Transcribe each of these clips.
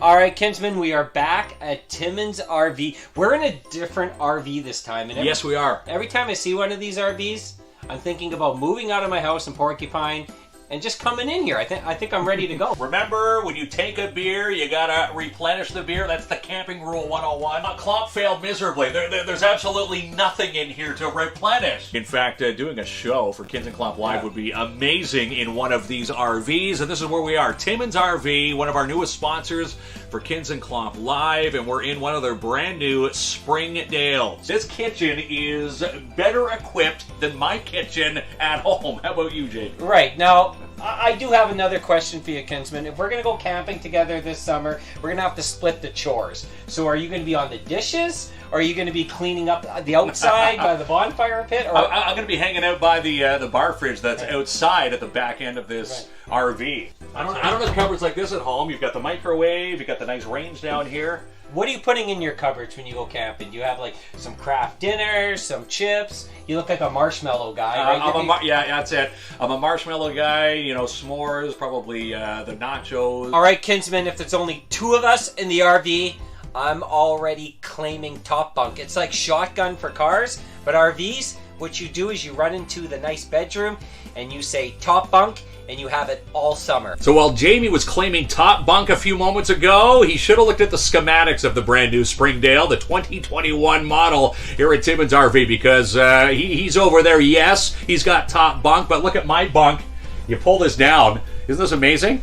All right, Kinsman, we are back at Timmins RV. We're in a different RV this time. And yes, we are. Every time I see one of these RVs, I'm thinking about moving out of my house in Porcupine and just coming in here. I think I'm ready to go. Remember, when you take a beer, you gotta replenish the beer. That's the camping rule 101. KLOMP failed miserably. There's absolutely nothing in here to replenish. In fact, doing a show for KINZ and KLOMP Live would be amazing in one of these RVs. And this is where we are. Timmins RV, one of our newest sponsors for KINZ and KLOMP Live. And we're in one of their brand new Springdales. This kitchen is better equipped than my kitchen at home. How about you, Jake? Right. Now, I do have another question for you, Kinsman. If we're going to go camping together this summer, we're going to have to split the chores. So are you going to be on the dishes? Or are you going to be cleaning up the outside by the bonfire pit? Or I'm going to be hanging out by the bar fridge that's outside at the back end of this RV. I don't have cupboards like this at home. You've got the microwave. You've got the nice range down here. What are you putting in your cupboards when you go camping? Do you have like some craft dinners, some chips? You look like a marshmallow guy, right? Yeah, that's it. I'm a marshmallow guy, you know, s'mores, probably the nachos. All right, Kinsman, if there's only two of us in the RV, I'm already claiming top bunk. It's like shotgun for cars, but RVs, what you do is you run into the nice bedroom and you say top bunk, and you have it all summer. So while Jamie was claiming top bunk a few moments ago, he should have looked at the schematics of the brand new Springdale, the 2021 model here at Timmins RV, because he's over there. Yes, he's got top bunk, but look at my bunk. You pull this down. Isn't this amazing?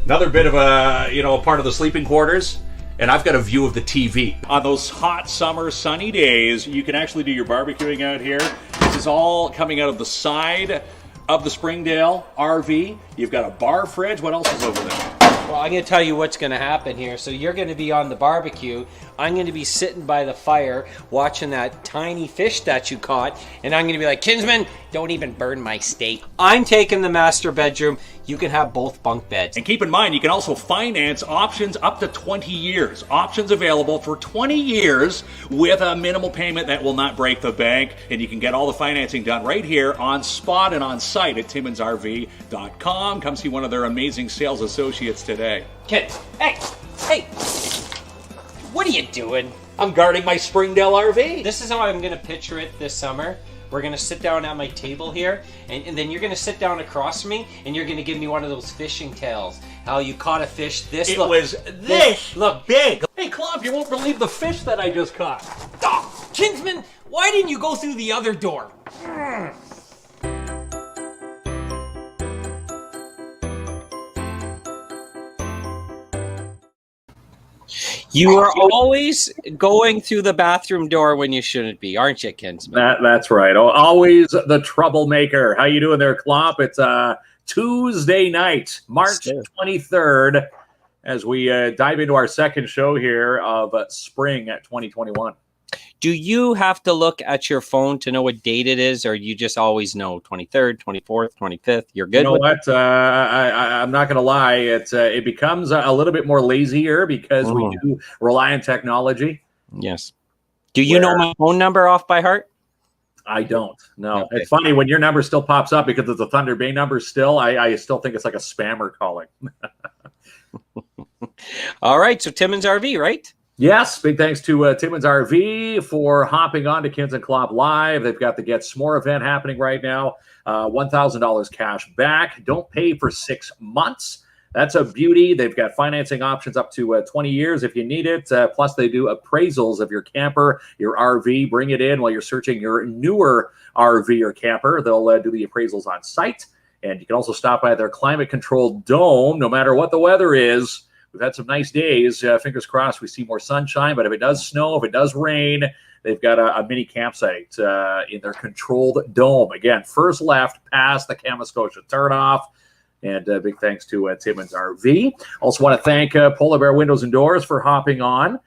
Another bit of a part of the sleeping quarters. And I've got a view of the TV. On those hot summer sunny days, you can actually do your barbecuing out here. This is all coming out of the side of the Springdale RV. You've got a bar fridge. What else is over there? Well, I'm going to tell you what's going to happen here. So you're going to be on the barbecue. I'm going to be sitting by the fire watching that tiny fish that you caught. And I'm going to be like, Kinsman, don't even burn my steak. I'm taking the master bedroom. You can have both bunk beds. And keep in mind, you can also finance options up to 20 years. Options available for 20 years with a minimal payment that will not break the bank. And you can get all the financing done right here on spot and on site at timminsrv.com. Come see one of their amazing sales associates today. Kid, hey, what are you doing? I'm guarding my Springdale RV. This is how I'm going to picture it this summer. We're going to sit down at my table here, and then you're going to sit down across from me, and you're going to give me one of those fishing tales. How you caught a fish this look. It was this look big. Hey, KLOMP, you won't believe the fish that I just caught. Oh, Kinsman, why didn't you go through the other door? You are always going through the bathroom door when you shouldn't be, aren't you, Kinsman? That's right. Always the troublemaker. How you doing there, KLOMP? It's Tuesday night, March 23rd, as we dive into our second show here of spring 2021. Do you have to look at your phone to know what date it is, or you just always know 23rd, 24th, 25th? You're good. You know what? I'm not going to lie. It becomes a little bit more lazier because we do rely on technology. Yes. Do you know my phone number off by heart? I don't. No. Okay. It's funny when your number still pops up because it's a Thunder Bay number still. I still think it's like a spammer calling. All right. So Timmins RV, right? Yes, big thanks to Timmins RV for hopping on to KINZ and KLOMP Live. They've got the Get S'more event happening right now. $1,000 cash back. Don't pay for 6 months. That's a beauty. They've got financing options up to 20 years if you need it. Plus, they do appraisals of your camper, your RV. Bring it in while you're searching your newer RV or camper. They'll do the appraisals on site. And you can also stop by their climate-controlled dome no matter what the weather is. We've had some nice days. Fingers crossed we see more sunshine. But if it does snow, if it does rain, they've got a mini campsite in their controlled dome. Again, first left past the Kamoskosia turnoff. And big thanks to Timmins RV. Also want to thank Polar Bear Windows and Doors for hopping on.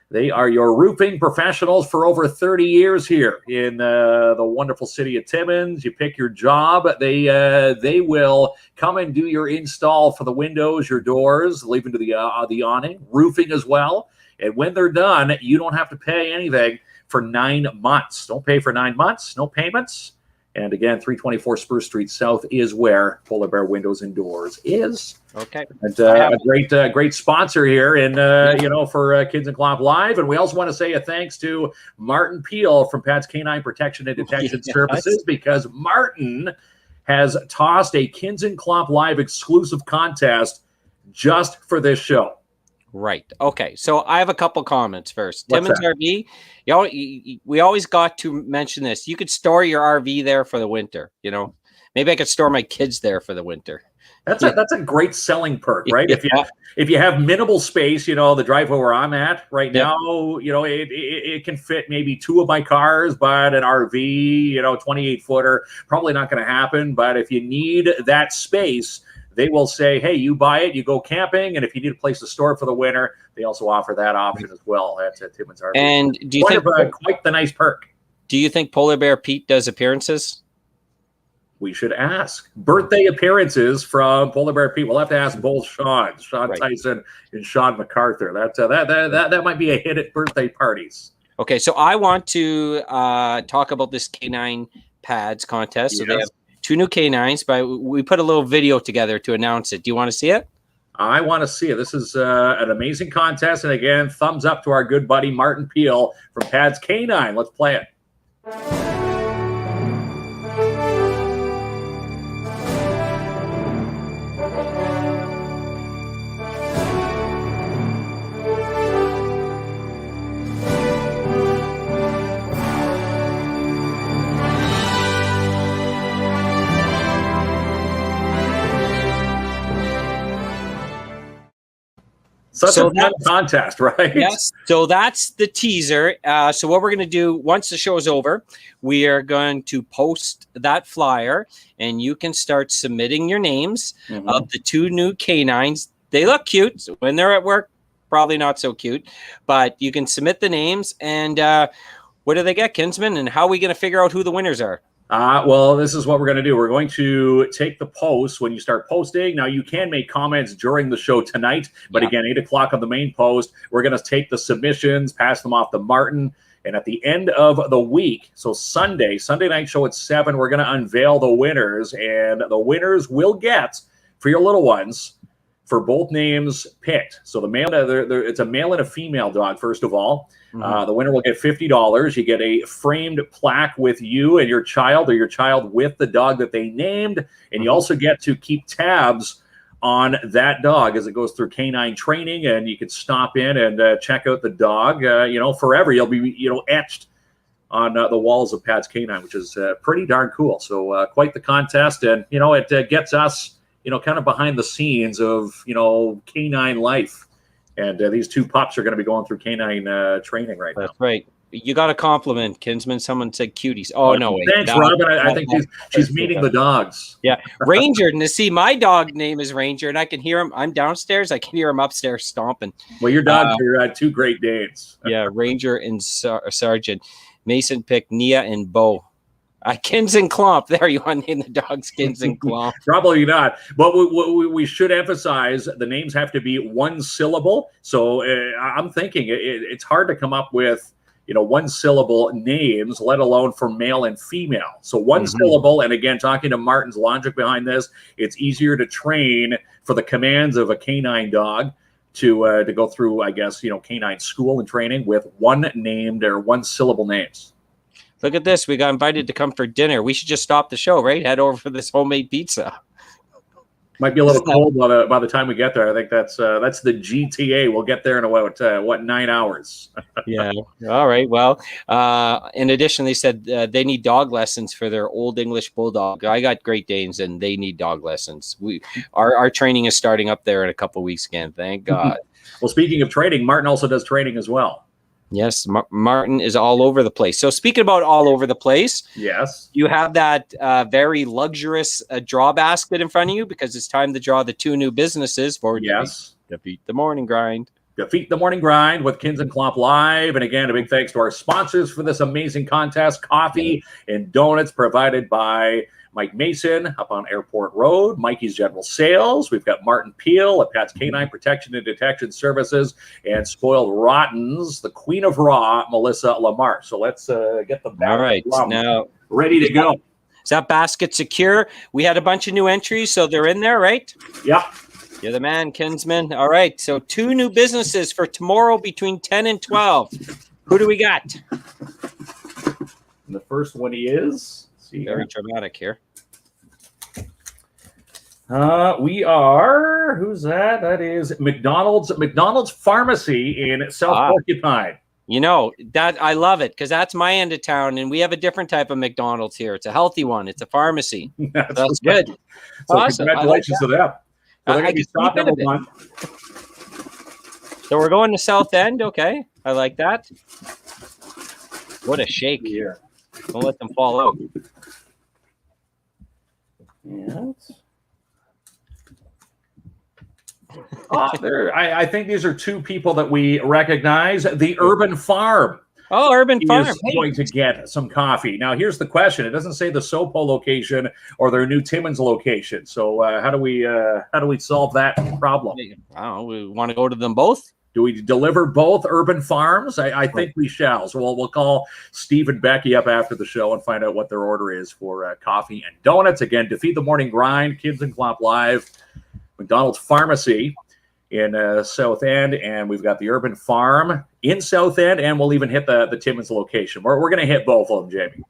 They are your roofing professionals for over 30 years here in the wonderful city of Timmins. You pick your job. They will come and do your install for the windows, your doors, leaving to the awning, roofing as well. And when they're done, you don't have to pay anything for 9 months. Don't pay for 9 months. No payments. And again, 324 Spruce Street South is where Polar Bear Windows and Doors is. Okay. And a great sponsor here in, for KINZ and KLOMP Live. And we also want to say a thanks to Martin Peel from Pat's Canine Protection and Detection Services, because Martin has tossed a KINZ and KLOMP Live exclusive contest just for this show. Right. Okay. So I have a couple comments first. What's Timmins that? RV, we always got to mention this. You could store your RV there for the winter. Maybe I could store my kids there for the winter. That's a great selling perk, right? If you have minimal space, the driveway where I'm at right now, it can fit maybe 2 of my cars, but an RV, 28-footer, probably not going to happen. But if you need that space, they will say, hey, you buy it, you go camping, and if you need a place to store it for the winter, they also offer that option as well at Timmins RV. And do you think quite the nice perk? Do you think Polar Bear Pete does appearances? We should ask. Birthday appearances from Polar Bear Pete. We'll have to ask both Sean right. Tyson and Sean MacArthur. That might be a hit at birthday parties. Okay, so I want to talk about this canine pads contest. So they have 2 new canines, but we put a little video together to announce it. Do you want to see it? I want to see it. This is an amazing contest. And again, thumbs up to our good buddy Martin Peel from Pads Canine. Let's play it. Such a fun contest, right? Yes. So that's the teaser. So what we're going to do once the show is over, we are going to post that flyer, and you can start submitting your names of the 2 new canines. They look cute. When they're at work, probably not so cute, but you can submit the names. And what do they get, Kinsman? And how are we going to figure out who the winners are? Well, this is what we're going to do. We're going to take the posts when you start posting. Now, you can make comments during the show tonight, but again, 8 o'clock on the main post, we're going to take the submissions, pass them off to Martin, and at the end of the week, so Sunday night show at 7, we're going to unveil the winners, and the winners will get, for your little ones, for both names picked. So the male, it's a male and a female dog, first of all. The winner will get $50. You get a framed plaque with you and your child, or your child with the dog that they named. And you also get to keep tabs on that dog as it goes through canine training. And you can stop in and check out the dog, forever. You'll be, etched on the walls of Pat's Canine, which is pretty darn cool. So quite the contest. And, it gets us, kind of behind the scenes of, canine life. And these 2 pups are going to be going through canine training right now. That's right. You got a compliment, Kinsman. Someone said cuties. Oh, no. Thanks, Robin. I think she's meeting the dogs. Yeah. Ranger. And see, my dog name is Ranger, and I can hear him. I'm downstairs. I can hear him upstairs stomping. Well, your dogs are 2 Great Danes. Yeah, Ranger and Sergeant. Mason picked Nia and Bo. KINZ and KLOMP. There, you want to name the dogs KINZ and KLOMP? Probably not. But we should emphasize the names have to be 1 syllable. So I'm thinking it's hard to come up with 1 syllable names, let alone for male and female. So 1 syllable. And again, talking to Martin's logic behind this, it's easier to train for the commands of a canine dog to go through, I guess, canine school and training with 1 named or 1 syllable names. Look at this. We got invited to come for dinner. We should just stop the show, right? Head over for this homemade pizza. Might be a little cold by the time we get there. I think that's the GTA. We'll get there in about 9 hours. Yeah. All right. Well, in addition, they said they need dog lessons for their Old English Bulldog. I got Great Danes, and they need dog lessons. Our training is starting up there in a couple of weeks again. Thank God. Well, speaking of training, Martin also does training as well. Yes, Martin is all over the place. So speaking about all over the place, yes, you have that very luxurious draw basket in front of you, because it's time to draw the 2 new businesses for Defeat the Morning Grind. Defeat the Morning Grind with KINZ and KLOMP Live. And again, a big thanks to our sponsors for this amazing contest. Coffee and donuts provided by Mike Mason up on Airport Road, Mikey's General Sales. We've got Martin Peel at Pat's Canine Protection and Detection Services, and Spoiled Rottens, the Queen of Raw, Melissa Lamar. So let's get the all right, now ready to go. Is that basket secure? We had a bunch of new entries, so they're in there, right? Yeah. You're the man, Kinsman. All right. So 2 new businesses for tomorrow between 10 and 12. Who do we got? And the first one is very dramatic here. We are, who's that? That is McDonald's Pharmacy in South Porcupine. You know, that I love it because that's my end of town, and we have a different type of McDonald's here. It's a healthy one. It's a pharmacy. That's good. So awesome. Congratulations to them. So they're going to be stop number 1. So we're going to South End. Okay. I like that. What a shake. Yeah. Don't let them fall out. Yeah. I think these are 2 people that we recognize. The Urban Farm. Oh, Urban Farm is going to get some coffee. Now, here's the question. It doesn't say the Sopo location or their new Timmins location. So how do we solve that problem? I don't know. We want to go to them both? Do we deliver both Urban Farms? I think we shall. So we'll call Steve and Becky up after the show and find out what their order is for coffee and donuts. Again, Defeat the Morning Grind, KINZ and KLOMP Live, McDonald's Pharmacy in South End, and we've got the Urban Farm in South End, and we'll even hit the Timmins location. We're going to hit both of them, Jamie.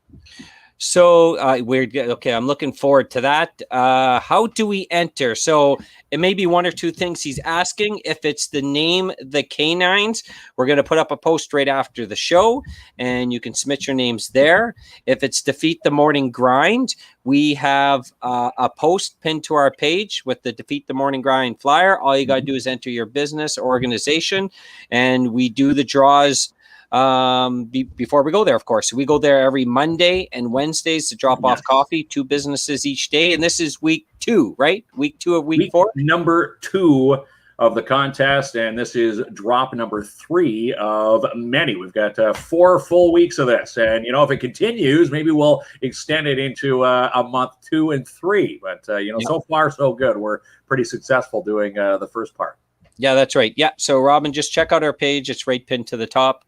So okay, I'm looking forward to that. How do we enter? So it may be 1 or 2 things he's asking. If it's the name the canines, we're going to put up a post right after the show, and you can submit your names there. If it's Defeat the Morning Grind, we have a post pinned to our page with the Defeat the Morning Grind flyer. All you got to do is enter your business or organization, and we do the draws before we go there, of course. So we go there every Monday and Wednesdays to drop off coffee, 2 businesses each day. And this is week 2, right? Week 2 of week 4? Number 2 of the contest. And this is drop number 3 of many. We've got 4 full weeks of this. And, you know, if it continues, maybe we'll extend it into a month 2 and 3. But, so far, so good. We're pretty successful doing the first part. Yeah, that's right. Yeah. So, Robin, just check out our page. It's right pinned to the top.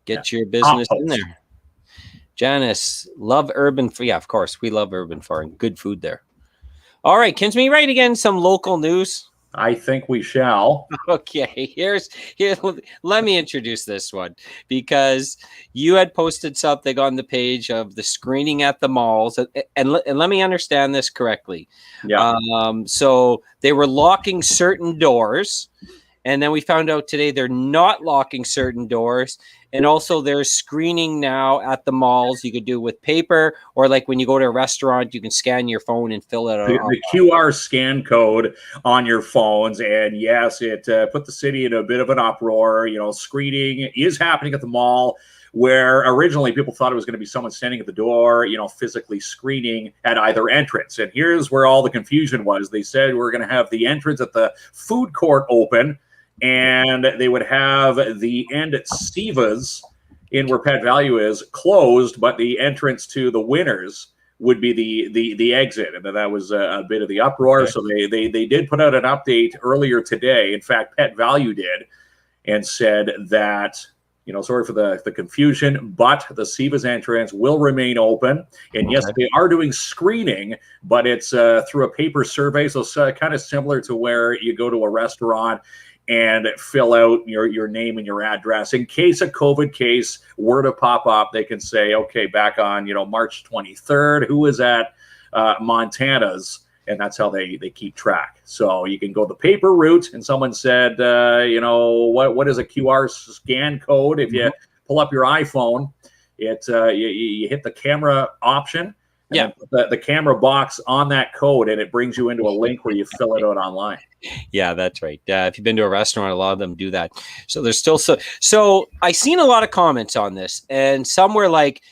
Get your business in there. Janice, love Urban. Yeah, of course. We love Urban Farm. Good food there. All right. Kinsman, right again. Some local news. I think we shall. Okay. Here's let me introduce this one because you had posted something on the page of the screening at the malls. And let me understand this correctly. Yeah. So they were locking certain doors. And then we found out today they're not locking certain doors. And also there's screening now at the malls. You could do it with paper, or like when you go to a restaurant, you can scan your phone and fill it out. The QR scan code on your phones. And yes, it put the city in a bit of an uproar. You know, screening is happening at the mall, where originally people thought it was going to be someone standing at the door, physically screening at either entrance. And here's where all the confusion was. They said we're going to have the entrance at the food court open, and they would have the end at Siva's in where Pet Value is closed, but the entrance to the Winners would be the exit. And that was a bit of the uproar. Okay. So they did put out an update earlier today. In fact, Pet Value did, and said that, sorry for the confusion, but the Siva's entrance will remain open. And yes, they are doing screening, but it's through a paper survey. So kind of similar to where you go to a restaurant and fill out your name and your address. In case a COVID case were to pop up, they can say, okay, back on, March 23rd, who was at Montana's? And that's how they keep track. So you can go the paper route. And someone said, what is a QR scan code? If you pull up your iPhone, you hit the camera option. Yeah, the camera box on that code, and it brings you into a link where you fill it out online. Yeah, that's right. If you've been to a restaurant, a lot of them do that. So there's still so I've seen a lot of comments on this, and some were like,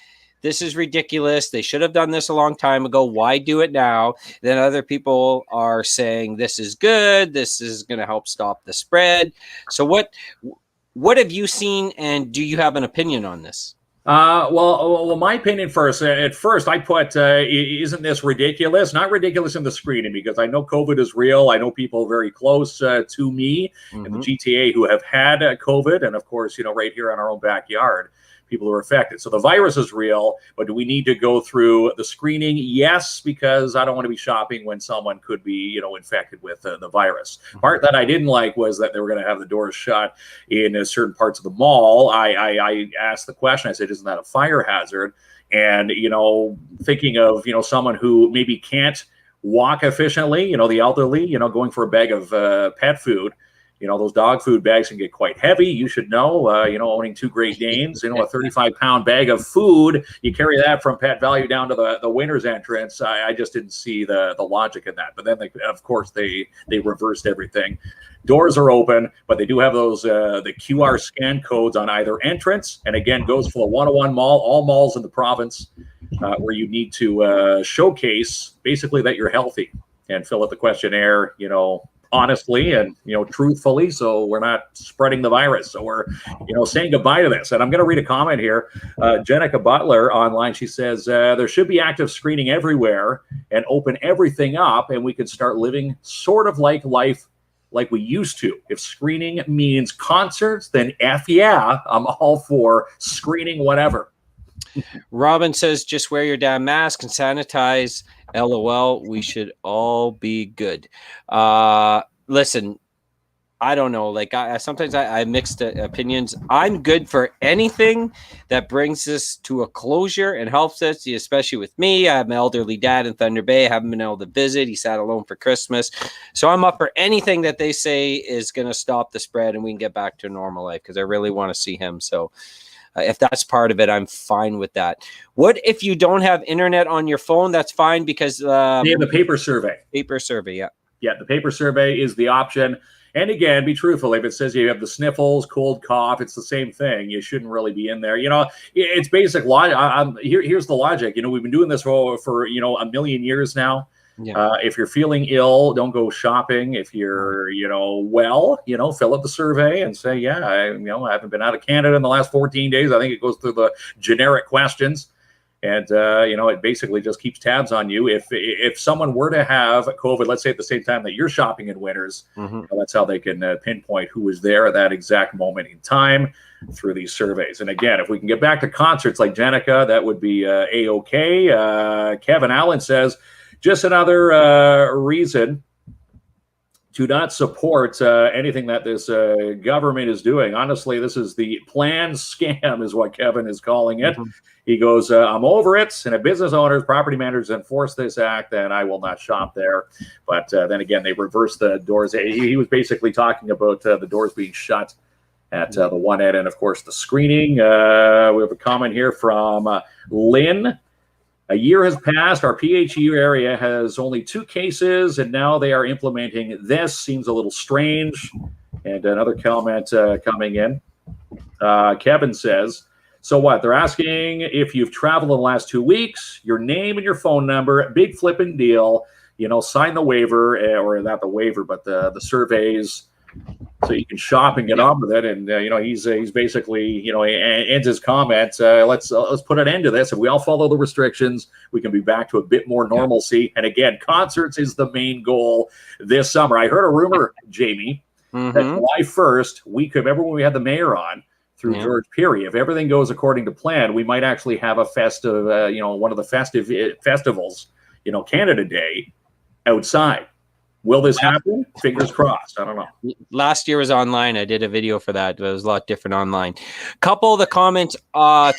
this is ridiculous. They should have done this a long time ago. Why do it now? Then other people are saying this is good. This is going to help stop the spread. So what have you seen, and do you have an opinion on this? Well, my opinion first. At first, I put, isn't this ridiculous? Not ridiculous in the screening, because I know COVID is real. I know people very close to me in the GTA who have had COVID, and of course, right here in our own backyard. people who are affected. So the virus is real, but do we need to go through the screening? Yes, because I don't want to be shopping when someone could be, infected with the virus. Part that I didn't like was that they were going to have the doors shut in certain parts of the mall. I asked the question, I said, isn't that a fire hazard? And, thinking of, someone who maybe can't walk efficiently, the elderly, going for a bag of pet food, those dog food bags can get quite heavy. You should know, owning 2 Great Danes, a 35-pound bag of food, you carry that from Pet Value down to the winner's entrance. I just didn't see the logic in that. But then, of course, they reversed everything. Doors are open, but they do have those the QR scan codes on either entrance. And again, goes for the 101 mall, all malls in the province, where you need to showcase basically that you're healthy and fill out the questionnaire, honestly and truthfully, so we're not spreading the virus. So we're saying goodbye to this. And I'm going to read a comment here. Jenica Butler online, she says there should be active screening everywhere and open everything up, and we could start living sort of like life like we used to. If screening means concerts, then F yeah, I'm all for screening whatever. Robin says, just wear your damn mask and sanitize. LOL, we should all be good. Listen, I don't know. Like, sometimes I mixed opinions. I'm good for anything that brings us to a closure and helps us, especially with me. I have an elderly dad in Thunder Bay. I haven't been able to visit. He sat alone for Christmas. So I'm up for anything that they say is going to stop the spread and we can get back to normal life, because I really want to see him. So if that's part of it, I'm fine with that. What if you don't have internet on your phone? That's fine, because they have the paper survey. Paper survey, yeah. Yeah, the paper survey is the option. And again, be truthful. If it says you have the sniffles, cold, cough, it's the same thing. You shouldn't really be in there. It's basic logic. Here's the logic. We've been doing this for a million years now. Yeah. If you're feeling ill, don't go shopping. If you're, well, fill out the survey and say, yeah, I haven't been out of Canada in the last 14 days. I think it goes through the generic questions. And, it basically just keeps tabs on you. If someone were to have COVID, let's say at the same time that you're shopping in Winners, that's how they can pinpoint who was there at that exact moment in time through these surveys. And again, if we can get back to concerts like Jenica, that would be A-OK. Kevin Allen says, just another reason to not support anything that this government is doing. Honestly, this is the planned scam is what Kevin is calling it. He goes, I'm over it. And if business owners, property managers enforce this act, then I will not shop there. But then again, they reversed the doors. He was basically talking about the doors being shut at the one end. And of course, the screening. We have a comment here from Lynn. A year has passed. Our PHU area has only 2 cases, and now they are implementing this. Seems a little strange. And another comment coming in. Kevin says, so what? They're asking if you've traveled in the last 2 weeks, your name and your phone number, big flipping deal. Sign the waiver, or not the waiver, but the surveys, so you can shop and get on with it. And he's basically ends his comments. Let's put an end to this. If we all follow the restrictions, we can be back to a bit more normalcy. And again, concerts is the main goal this summer. I heard a rumor, Jamie, that July 1st, remember when we had the mayor on through George Peary, if everything goes according to plan, we might actually have a festive, one of the festive festivals, Canada Day outside. Will this happen? Fingers crossed. I don't know. Last year was online. I did a video for that. It was a lot different online. Couple of the comments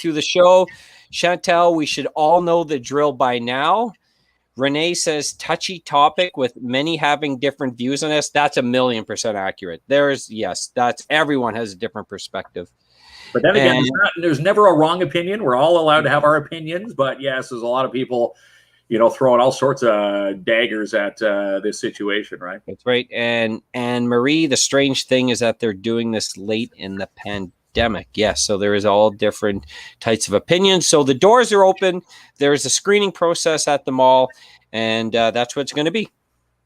through the show. Chantel, we should all know the drill by now. Renee says, touchy topic with many having different views on this. That's 1,000,000% accurate. Everyone has a different perspective. But then again, there's never a wrong opinion. We're all allowed to have our opinions. But yes, there's a lot of people throwing all sorts of daggers at this situation, right? That's right. And Marie, the strange thing is that they're doing this late in the pandemic. Yes, so there is all different types of opinions. So the doors are open. There's a screening process at the mall, and that's what it's going to be.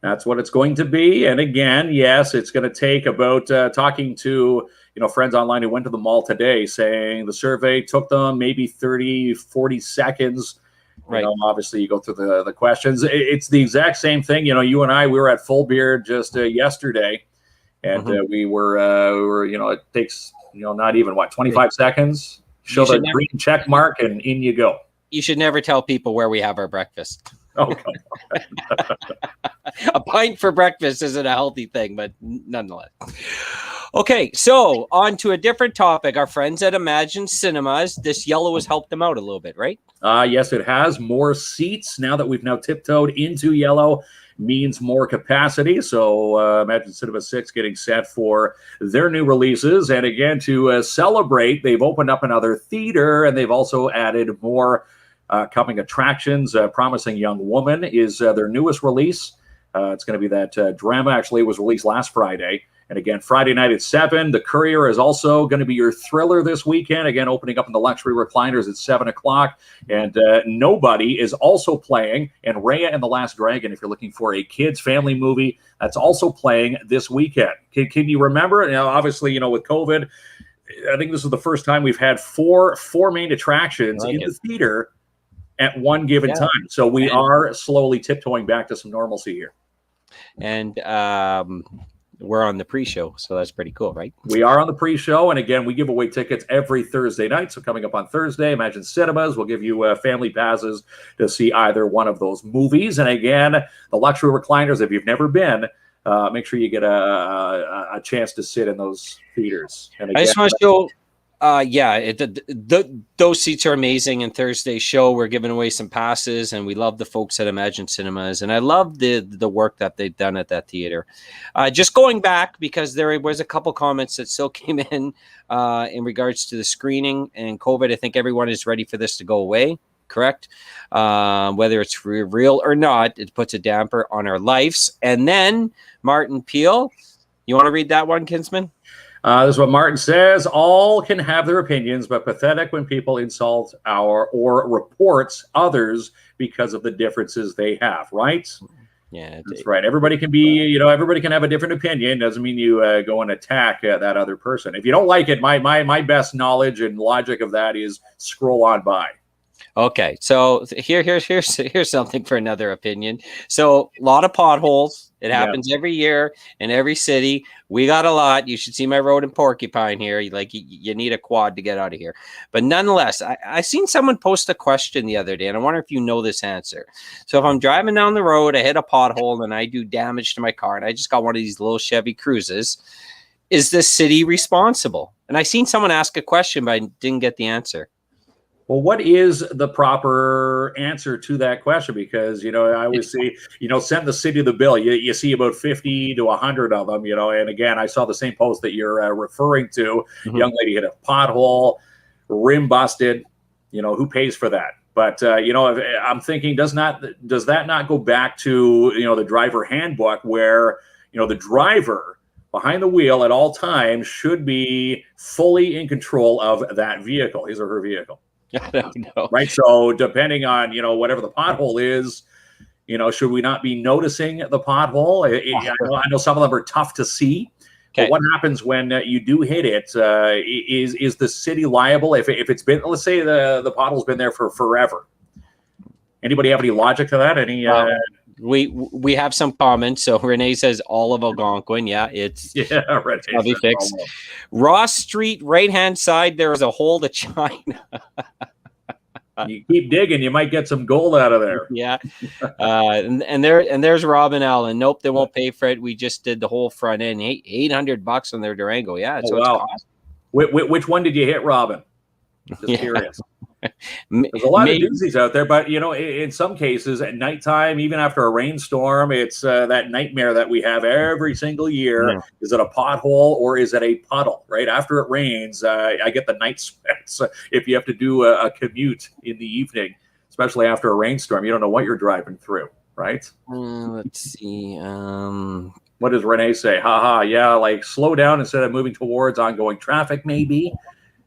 That's what it's going to be. And again, yes, it's going to take about talking to friends online who went to the mall today, saying the survey took them maybe 30, 40 seconds. Right. Obviously, you go through the questions. It's the exact same thing. You and I, we were at Full Beard just yesterday, and we were. It takes not even 25 seconds. show the green check mark, and in you go. You should never tell people where we have our breakfast. Oh, come on. A pint for breakfast isn't a healthy thing, but nonetheless. Okay, so on to a different topic. Our friends at Imagine Cinemas, this yellow has helped them out a little bit, right? Yes, it has. More seats now that we've now tiptoed into yellow means more capacity. So Imagine Cinema 6 getting set for their new releases. And again, to celebrate, they've opened up another theater, and they've also added more coming attractions. Promising Young Woman is their newest release. It's going to be that drama. Actually, it was released last Friday. And again, Friday night at 7. The Courier is also going to be your thriller this weekend. Again, opening up in the luxury recliners at 7 o'clock. And Nobody is also playing. And Raya and the Last Dragon, if you're looking for a kids' family movie, that's also playing this weekend. Can you remember? Obviously, with COVID, I think this is the first time we've had four main attractions in the theater at one given time. So we are slowly tiptoeing back to some normalcy here. And we're on the pre-show, so that's pretty cool, right? We are on the pre-show, and again, we give away tickets every Thursday night. So coming up on Thursday, Imagine Cinemas will give you family passes to see either one of those movies. And again, the luxury recliners, if you've never been, make sure you get a chance to sit in those theaters. And again, I just want to show... those seats are amazing. And Thursday's show, we're giving away some passes, and we love the folks at Imagine Cinemas, and I love the work that they've done at that theater. Just going back, because there was a couple comments that still came in regards to the screening and COVID. I think everyone is ready for this to go away. Correct. Whether it's real or not, it puts a damper on our lives. And then Martin Peel, you want to read that one, Kinsman? This is what Martin says. All can have their opinions, but pathetic when people insult or reports others because of the differences they have, right? Yeah, that's right. Everybody can be, everybody can have a different opinion. Doesn't mean you go and attack that other person. If you don't like it, my best knowledge and logic of that is scroll on by. Okay, so here's something for another opinion. So a lot of potholes. It happens every year in every city. We got a lot. You should see my road in Porcupine here. You need a quad to get out of here. But nonetheless, I seen someone post a question the other day, and I wonder if you know this answer. So if I'm driving down the road, I hit a pothole, and I do damage to my car, and I just got one of these little Chevy Cruises, is the city responsible? And I seen someone ask a question, but I didn't get the answer. Well, what is the proper answer to that question? Because, I always see, send the city the bill. You see about 50 to 100 of them, and again, I saw the same post that you're referring to. Mm-hmm. Young lady hit a pothole, rim busted, who pays for that? But, I'm thinking, does that not go back to, the driver handbook where, the driver behind the wheel at all times should be fully in control of that vehicle, his or her vehicle? I don't know. Right. So depending on, whatever the pothole is, should we not be noticing the pothole? I know some of them are tough to see. Okay. But what happens when you do hit it? Is the city liable if it's been, let's say the pothole's been there for forever? Anybody have any logic to that? We have some comments. So Renee says all of Algonquin. Yeah, it's probably fixed. Ross Street, right hand side, there is a hole to China. You keep digging, you might get some gold out of there. Yeah, and there's Robin Allen. Nope, they won't pay for it. We just did the whole front end. $800 on their Durango. Yeah, so wow. Which one did you hit, Robin? Just curious. There's a lot of doozies out there, but in some cases at nighttime, even after a rainstorm, it's that nightmare that we have every single year. Yeah. Is it a pothole or is it a puddle? Right after it rains, I get the night sweats. If you have to do a commute in the evening, especially after a rainstorm, you don't know what you're driving through, right? Let's see. What does Renee say? Haha, yeah, slow down instead of moving towards ongoing traffic, maybe.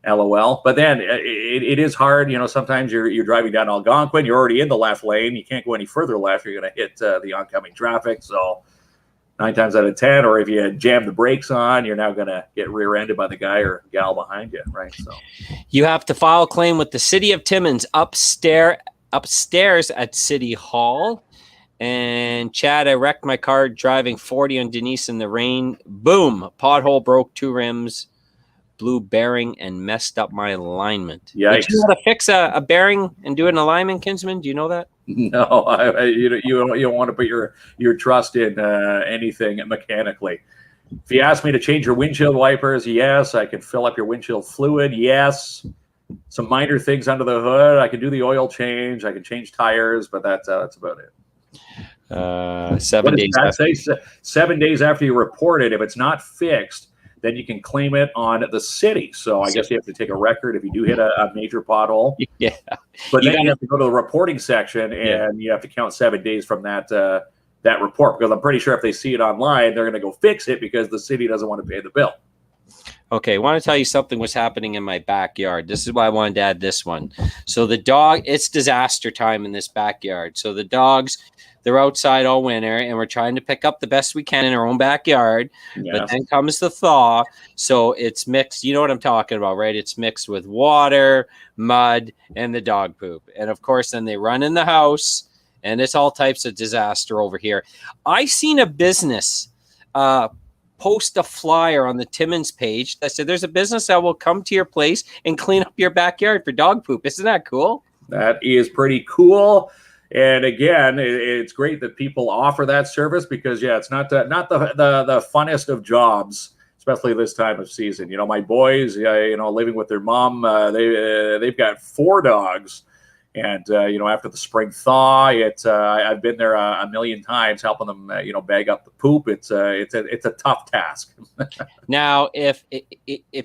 LOL. But then it is hard. Sometimes you're driving down Algonquin. You're already in the left lane. You can't go any further left. You're going to hit the oncoming traffic. So 9 times out of 10, or if you jam the brakes on, you're now going to get rear-ended by the guy or gal behind you. Right. So you have to file a claim with the city of Timmins upstairs at City Hall. And Chad, I wrecked my car driving 40 on Denise in the rain. Boom. Pothole broke 2 rims. blew bearing and messed up my alignment. Yikes. Would you know how to fix a bearing and do an alignment, Kinsman? Do you know that? No, you don't want to put your trust in anything mechanically. If you ask me to change your windshield wipers, yes. I can fill up your windshield fluid, yes. Some minor things under the hood. I can do the oil change. I can change tires, but that's about it. 7 days. What does that say? 7 days after you report it, if it's not fixed, then you can claim it on the city. So I guess you have to take a record if you do hit a major pothole. Yeah. But then you have to go to the reporting section, and you have to count 7 days from that report, because I'm pretty sure if they see it online, they're going to go fix it because the city doesn't want to pay the bill. Okay, I want to tell you something was happening in my backyard. This is why I wanted to add this one. So the dog, it's disaster time in this backyard. So the dogs, they're outside all winter, and we're trying to pick up the best we can in our own backyard. Yes. But then comes the thaw. So it's mixed. You know what I'm talking about, right? It's mixed with water, mud, and the dog poop. And of course, then they run in the house, and it's all types of disaster over here. I seen a business post a flyer on the Timmins page that said there's a business that will come to your place and clean up your backyard for dog poop. Isn't that cool? That is pretty cool. And again, it's great that people offer that service, because it's not the funnest of jobs, especially this time of season. You know, my boys, living with their mom, they've got 4 dogs. And, after the spring thaw, I've been there a million times helping them, bag up the poop. It's a tough task. Now, if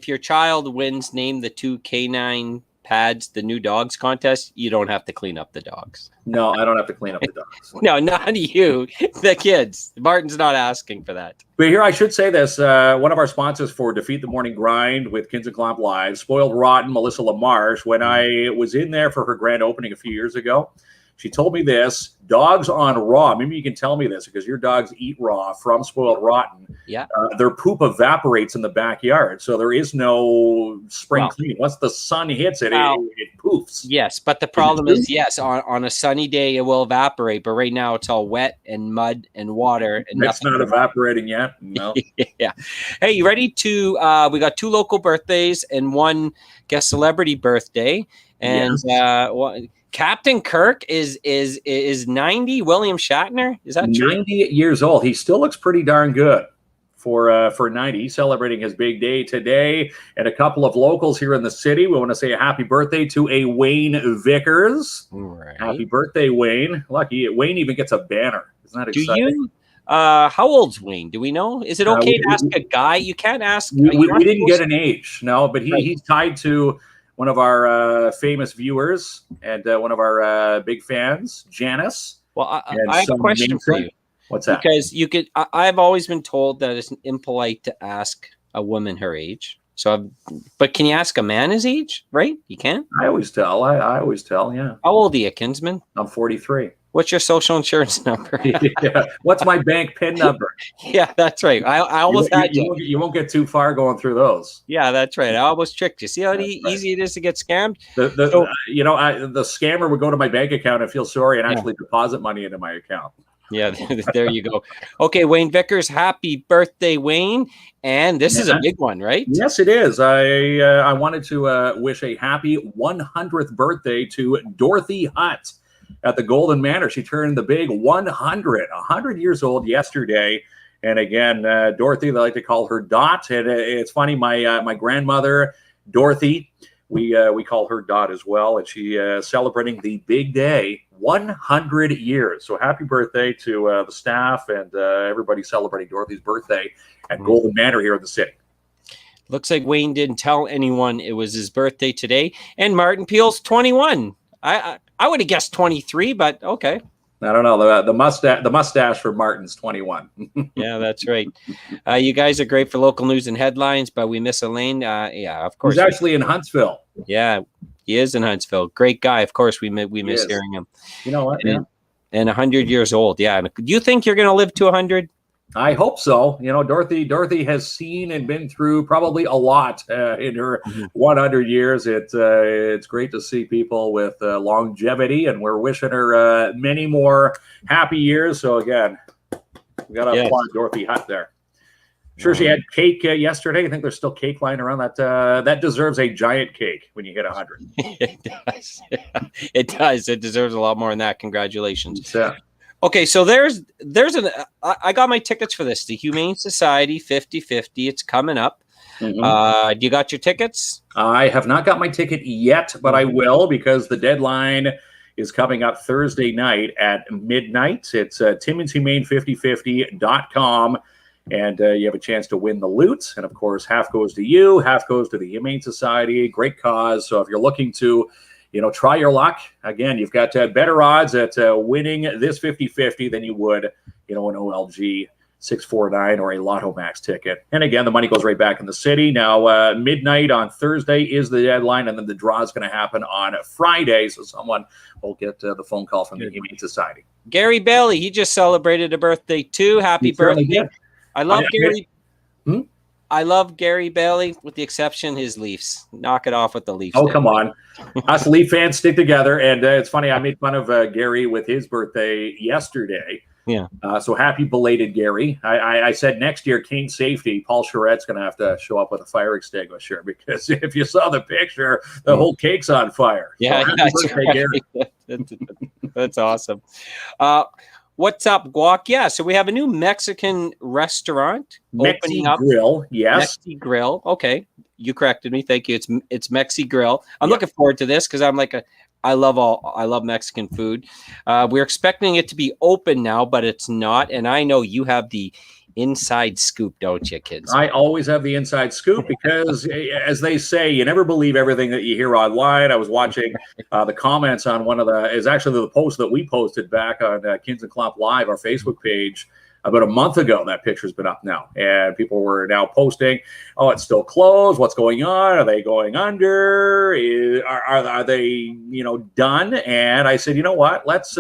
your child wins Name the 2 Canine Pads, the new dogs contest, you don't have to clean up the dogs. No, I don't have to clean up the dogs. No, not you, the kids. Martin's not asking for that. But here, I should say this. One of our sponsors for Defeat the Morning Grind with KINZ and KLOMP Live, Spoiled Rotten, Melissa LaMarche, when I was in there for her grand opening a few years ago, she told me this: dogs on raw. Maybe you can tell me this, because your dogs eat raw from Spoiled Rotten. Yeah. Their poop evaporates in the backyard, so there is no spring cleaning. Once the sun hits it, it poofs. Yes, but the problem is, on a sunny day it will evaporate, but right now it's all wet and mud and water, and it's not evaporating yet. No. Yeah. Hey, you ready to? We got 2 local birthdays and 1 guest celebrity birthday, and Captain Kirk is 90. William Shatner, is that true? 90 years old. He still looks pretty darn good for 90. He's celebrating his big day today, and a couple of locals here in the city. We want to say a happy birthday to a Wayne Vickers. Right. Happy birthday, Wayne! Lucky Wayne even gets a banner. Isn't that exciting? Do you? How old's Wayne? Do we know? Is it okay to ask a guy? You can't ask. We didn't get an age, no, but he's tied to one of our famous viewers and one of our big fans, Janice. Well, I have a question for you. What's that? Because I've always been told that it's impolite to ask a woman her age. But can you ask a man his age? Right? You can? I always tell. I always tell, yeah. How old are you, Kinsman? I'm 43. What's your social insurance number? Yeah. What's my bank PIN number? Yeah, that's right. I almost had you. You won't get too far going through those. Yeah, that's right. I almost tricked you. See how easy it is to get scammed? The scammer would go to my bank account and feel sorry and actually deposit money into my account. Yeah, there you go. Okay, Wayne Vickers, happy birthday, Wayne. And this is a big one, right? Yes, it is. I wanted to wish a happy 100th birthday to Dorothy Hunt at the Golden Manor. She turned the big 100 years old yesterday. And again, Dorothy, they like to call her Dot. And it's funny, my grandmother, Dorothy, we call her Dot as well. And she celebrating the big day, 100 years. So happy birthday to the staff and everybody celebrating Dorothy's birthday at Golden Manor here in the city. Looks like Wayne didn't tell anyone it was his birthday today. And Martin Peel's 21. I would have guessed 23, but okay. I don't know. The mustache for Martin's 21. Yeah, that's right. You guys are great for local news and headlines, but we miss Elaine. Yeah, of course. He's actually in Huntsville. Yeah, he is in Huntsville. Great guy. Of course, we miss hearing him. You know what? And 100 years old. Yeah. Do you think you're going to live to 100? I hope so. You know, Dorothy has seen and been through probably a lot in her 100 years. It's great to see people with longevity, and we're wishing her many more happy years. So again, we got to applaud Dorothy Hunt there. Sure, she had cake yesterday. I think there's still cake lying around. That deserves a giant cake when you hit 100. It does. It does. It deserves a lot more than that. Congratulations. It's, Okay, so I got my tickets for this. The Humane Society 50/50. It's coming up. You got your tickets? I have not got my ticket yet, but I will, because the deadline is coming up Thursday night at midnight. It's TimminsHumane5050.com. And you have a chance to win the loot. And of course, half goes to you, half goes to the Humane Society. Great cause. So if you're looking to, try your luck, again, you've got better odds at winning this 50/50 than you would, an OLG 649 or a Lotto Max ticket. And again, the money goes right back in the city. Now, midnight on Thursday is the deadline, and then the draw is going to happen on Friday. So someone will get the phone call from the Humane Society. Gary Bailey, he just celebrated a birthday too. Happy birthday. I love Gary. I love Gary Bailey, with the exception his Leafs. Knock it off with the Leafs. Oh, come on. Us Leaf fans stick together. And it's funny, I made fun of Gary with his birthday yesterday. Yeah. So happy belated, Gary. I said next year, King Safety, Paul Charette's going to have to show up with a fire extinguisher, because if you saw the picture, the whole cake's on fire. Yeah, so that's birthday, right. Gary. That's awesome. What's up, Guac? Yeah, so we have a new Mexican restaurant opening up. Grill, yes. Maxi Grill. Okay, you corrected me. Thank you. It's Maxi Grill. I'm looking forward to this, because I'm I love Mexican food. We're expecting it to be open now, but it's not. And I know you have the inside scoop, don't you, kids? I always have the inside scoop, because as they say, you never believe everything that you hear online. I was watching the comments on is actually the post that we posted back on KINZ and KLOMP Live, our Facebook page, about a month ago. That picture's been up now, and people were now posting, oh, it's still closed. What's going on? Are they going under? Are they, done? And I said, you know what? Let's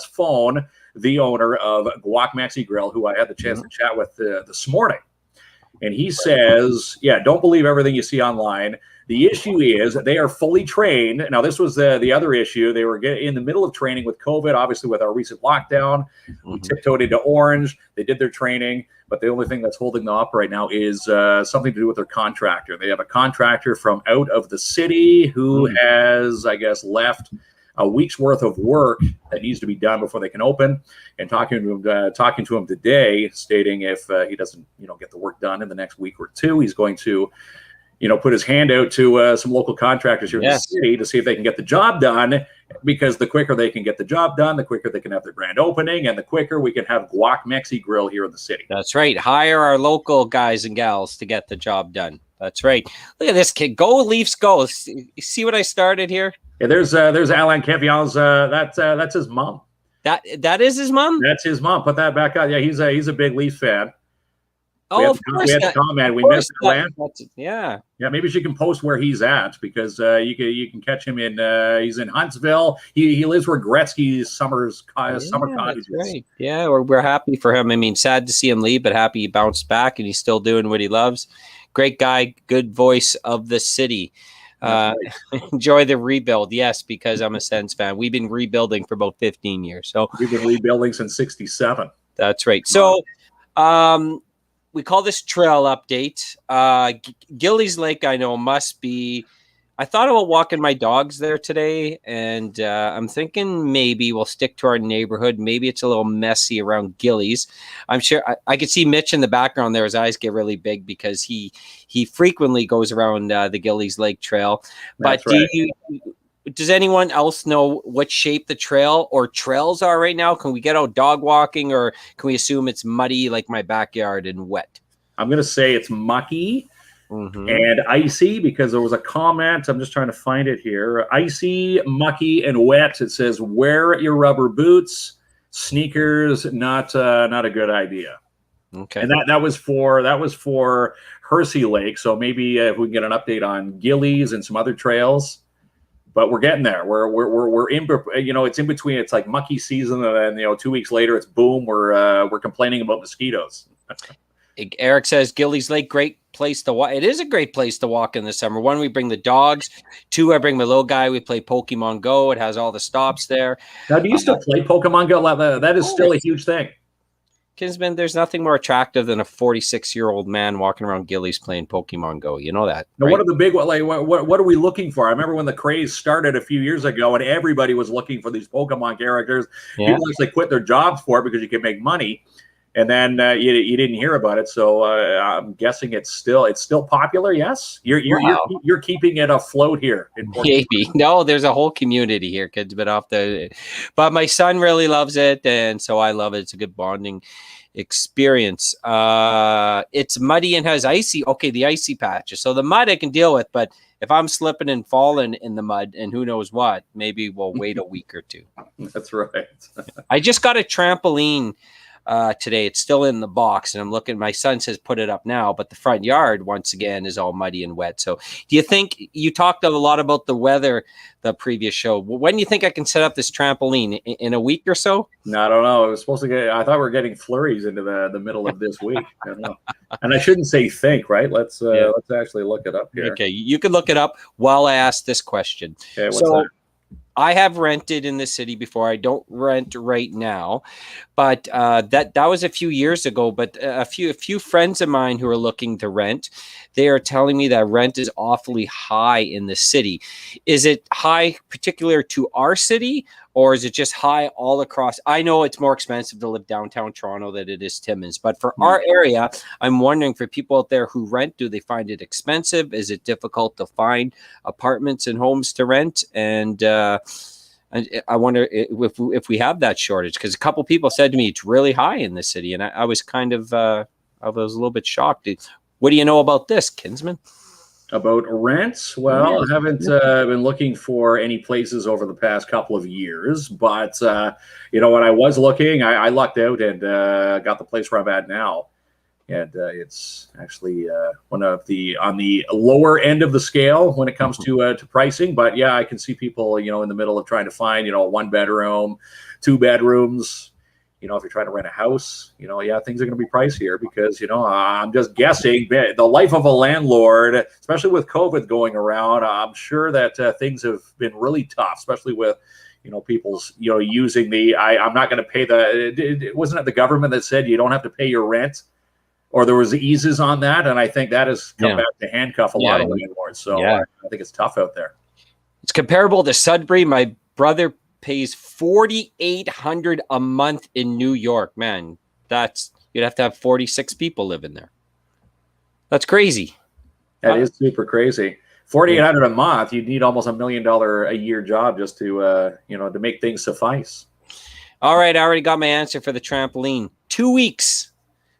phone the owner of Guac Maxi Grill, who I had the chance to chat with this morning. And he says, don't believe everything you see online. The issue is they are fully trained. Now, this was the other issue. They were in the middle of training with COVID, obviously with our recent lockdown. We tiptoed into orange. They did their training, but the only thing that's holding them up right now is something to do with their contractor. They have a contractor from out of the city who has, I guess, left a week's worth of work that needs to be done before they can open. And talking to him today, stating if he doesn't, get the work done in the next week or two, he's going to, put his hand out to some local contractors here in the city to see if they can get the job done. Because the quicker they can get the job done, the quicker they can have their grand opening, and the quicker we can have Guac Maxi Grill here in the city. That's right. Hire our local guys and gals to get the job done. That's right. Look at this kid. Go Leafs, go! See what I started here? Yeah, there's Alan Cavial's. That's his mom. That is his mom. That's his mom. Put that back out. Yeah, he's a big Leaf fan. Oh, of course. We had to comment. We missed Alan. Yeah. Yeah, maybe she can post where he's at, because you can catch him in. He's in Huntsville. He lives where Gretzky's summer cottage is. Right. Yeah, we're happy for him. I mean, sad to see him leave, but happy he bounced back and he's still doing what he loves. Great guy, good voice of the city. Enjoy the rebuild. Yes, because I'm a Sens fan. We've been rebuilding for about 15 years. So we've been rebuilding since '67. That's right. So we call this trail update. Gillies Lake, I know, must be. I thought about walking my dogs there today, and I'm thinking maybe we'll stick to our neighborhood. Maybe it's a little messy around Gillies. I'm sure I could see Mitch in the background there. His eyes get really big because he frequently goes around the Gillies Lake Trail. But does anyone else know what shape the trail or trails are right now? Can we get out dog walking, or can we assume it's muddy like my backyard and wet? I'm going to say it's mucky. And icy, because there was a comment. I'm just trying to find it here. Icy, mucky, and wet. It says, wear your rubber boots. Sneakers, not a good idea. Okay. And that was for Hersey Lake. So maybe if we can get an update on Gillies and some other trails. But we're getting there. We're in, it's in between. It's like mucky season, and then 2 weeks later, it's boom. We're complaining about mosquitoes. Eric says Gillies Lake, great place to walk. It is a great place to walk in the summer. One, we bring the dogs. Two, I bring my little guy. We play Pokemon Go. It has all the stops there. Now, do you still play Pokemon Go? That is still a huge thing. Kinsman, there's nothing more attractive than a 46-year-old man walking around Gillies playing Pokemon Go. You know that. Now, right? what are the big what are we looking for? I remember when the craze started a few years ago, and everybody was looking for these Pokemon characters. Yeah. People actually quit their jobs for it because you can make money, and then you didn't hear about it. So I'm guessing it's still popular. Yes, you're keeping it afloat here. Maybe. No, there's a whole community here, kids, but my son really loves it, and so I love it. It's a good bonding experience. It's muddy and has icy. Okay, the icy patches. So the mud I can deal with, but if I'm slipping and falling in the mud and who knows what, maybe we'll wait a week or two. That's right. I just got a trampoline today. It's still in the box, and I'm looking. My son says put it up now, but the front yard once again is all muddy and wet. So do you think, you talked a lot about the weather the previous show, when do you think I can set up this trampoline? In a week or so? No, I don't know. It was supposed to get, I thought we were getting flurries into the middle of this week. I don't know. And I shouldn't say think, right? Let's actually look it up here. Okay, you can look it up while I ask this question. Okay, what's that? I have rented in the city before. I don't rent right now, but that was a few years ago. But a few friends of mine who are looking to rent, they are telling me that rent is awfully high in the city. Is it high particular to our city, or is it just high all across? I know it's more expensive to live downtown Toronto than it is Timmins, but for our area, I'm wondering, for people out there who rent, do they find it expensive? Is it difficult to find apartments and homes to rent? And I wonder if we have that shortage, because a couple people said to me it's really high in the city, and I was kind of I was a little bit shocked. What do you know about this, Kinsman? About rents? Well, I haven't been looking for any places over the past couple of years, but when I was looking, I lucked out and got the place where I'm at now. And it's actually on the lower end of the scale when it comes to pricing. But yeah, I can see people, in the middle of trying to find, a 1-bedroom, 2 bedrooms. If you're trying to rent a house, things are going to be pricier because, I'm just guessing the life of a landlord, especially with COVID going around. I'm sure that things have been really tough, especially with, people's, using I'm not going to pay wasn't it the government that said you don't have to pay your rent? Or there was eases on that, and I think that has come back to handcuff a lot of landlords. So I think it's tough out there. It's comparable to Sudbury. My brother pays $4,800 a month in New York. Man, you'd have to have 46 people living there. That's crazy. That is super crazy. $4,800 a month. You'd need almost $1 million a year job just to to make things suffice. All right, I already got my answer for the trampoline. 2 weeks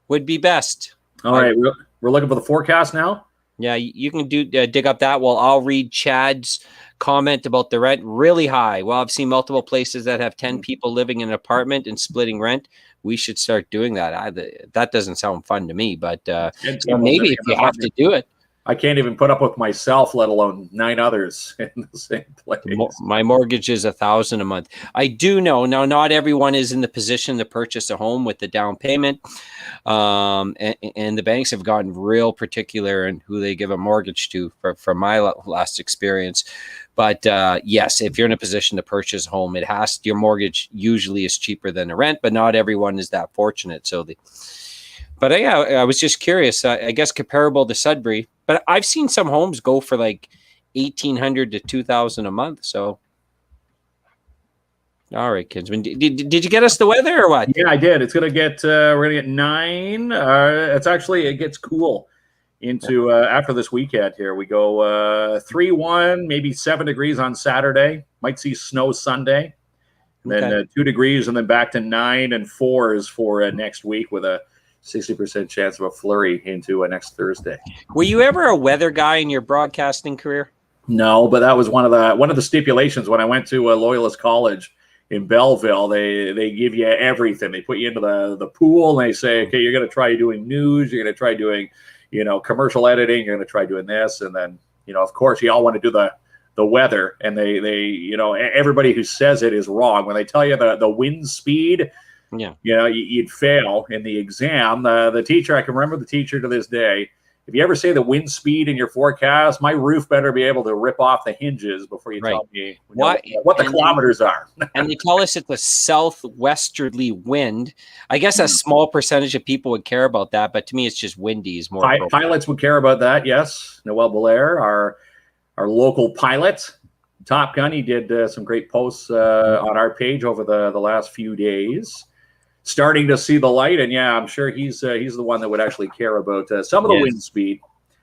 would be best. All right, we're looking for the forecast now. Yeah, you can dig up that while I'll read Chad's comment about the rent. Really high. Well, I've seen multiple places that have 10 people living in an apartment and splitting rent. We should start doing that. That doesn't sound fun to me, but maybe if you have to do it. I can't even put up with myself, let alone 9 others in the same place. My mortgage is $1,000 a month. I do know now, not everyone is in the position to purchase a home with the down payment, and the banks have gotten real particular in who they give a mortgage to. From my last experience, but yes, if you're in a position to purchase a home, your mortgage usually is cheaper than the rent, but not everyone is that fortunate. But I was just curious. I guess comparable to Sudbury. But I've seen some homes go for like $1,800 to $2,000 a month. So, all right, kids. Did you get us the weather or what? Yeah, I did. It's gonna get. We're gonna get 9. It gets cool into after this weekend. Here we go. 3-1, maybe 7 degrees on Saturday. Might see snow Sunday. And then 2 degrees, and then back to 9 and 4s for next week with a 60% chance of a flurry into next Thursday. Were you ever a weather guy in your broadcasting career? No, but that was one of the stipulations when I went to Loyalist College in Belleville. They give you everything. They put you into the pool, and they say, okay, you're going to try doing news, you're going to try doing, commercial editing, you're going to try doing this, and then, of course, you all want to do the weather, and they everybody who says it is wrong when they tell you the wind speed. Yeah, you'd fail in the exam. The teacher, I can remember the teacher to this day. if you ever say the wind speed in your forecast, my roof better be able to rip off the hinges before you tell me what the kilometers are. And they tell us it's a southwesterly wind. I guess a small percentage of people would care about that, but to me, it's just windy is more. Pilots would care about that, yes. Noel Belair, our local pilot, Top Gun, he did some great posts on our page over the last few days. Starting to see the light, and yeah, I'm sure he's the one that would actually care about some of the wind speed.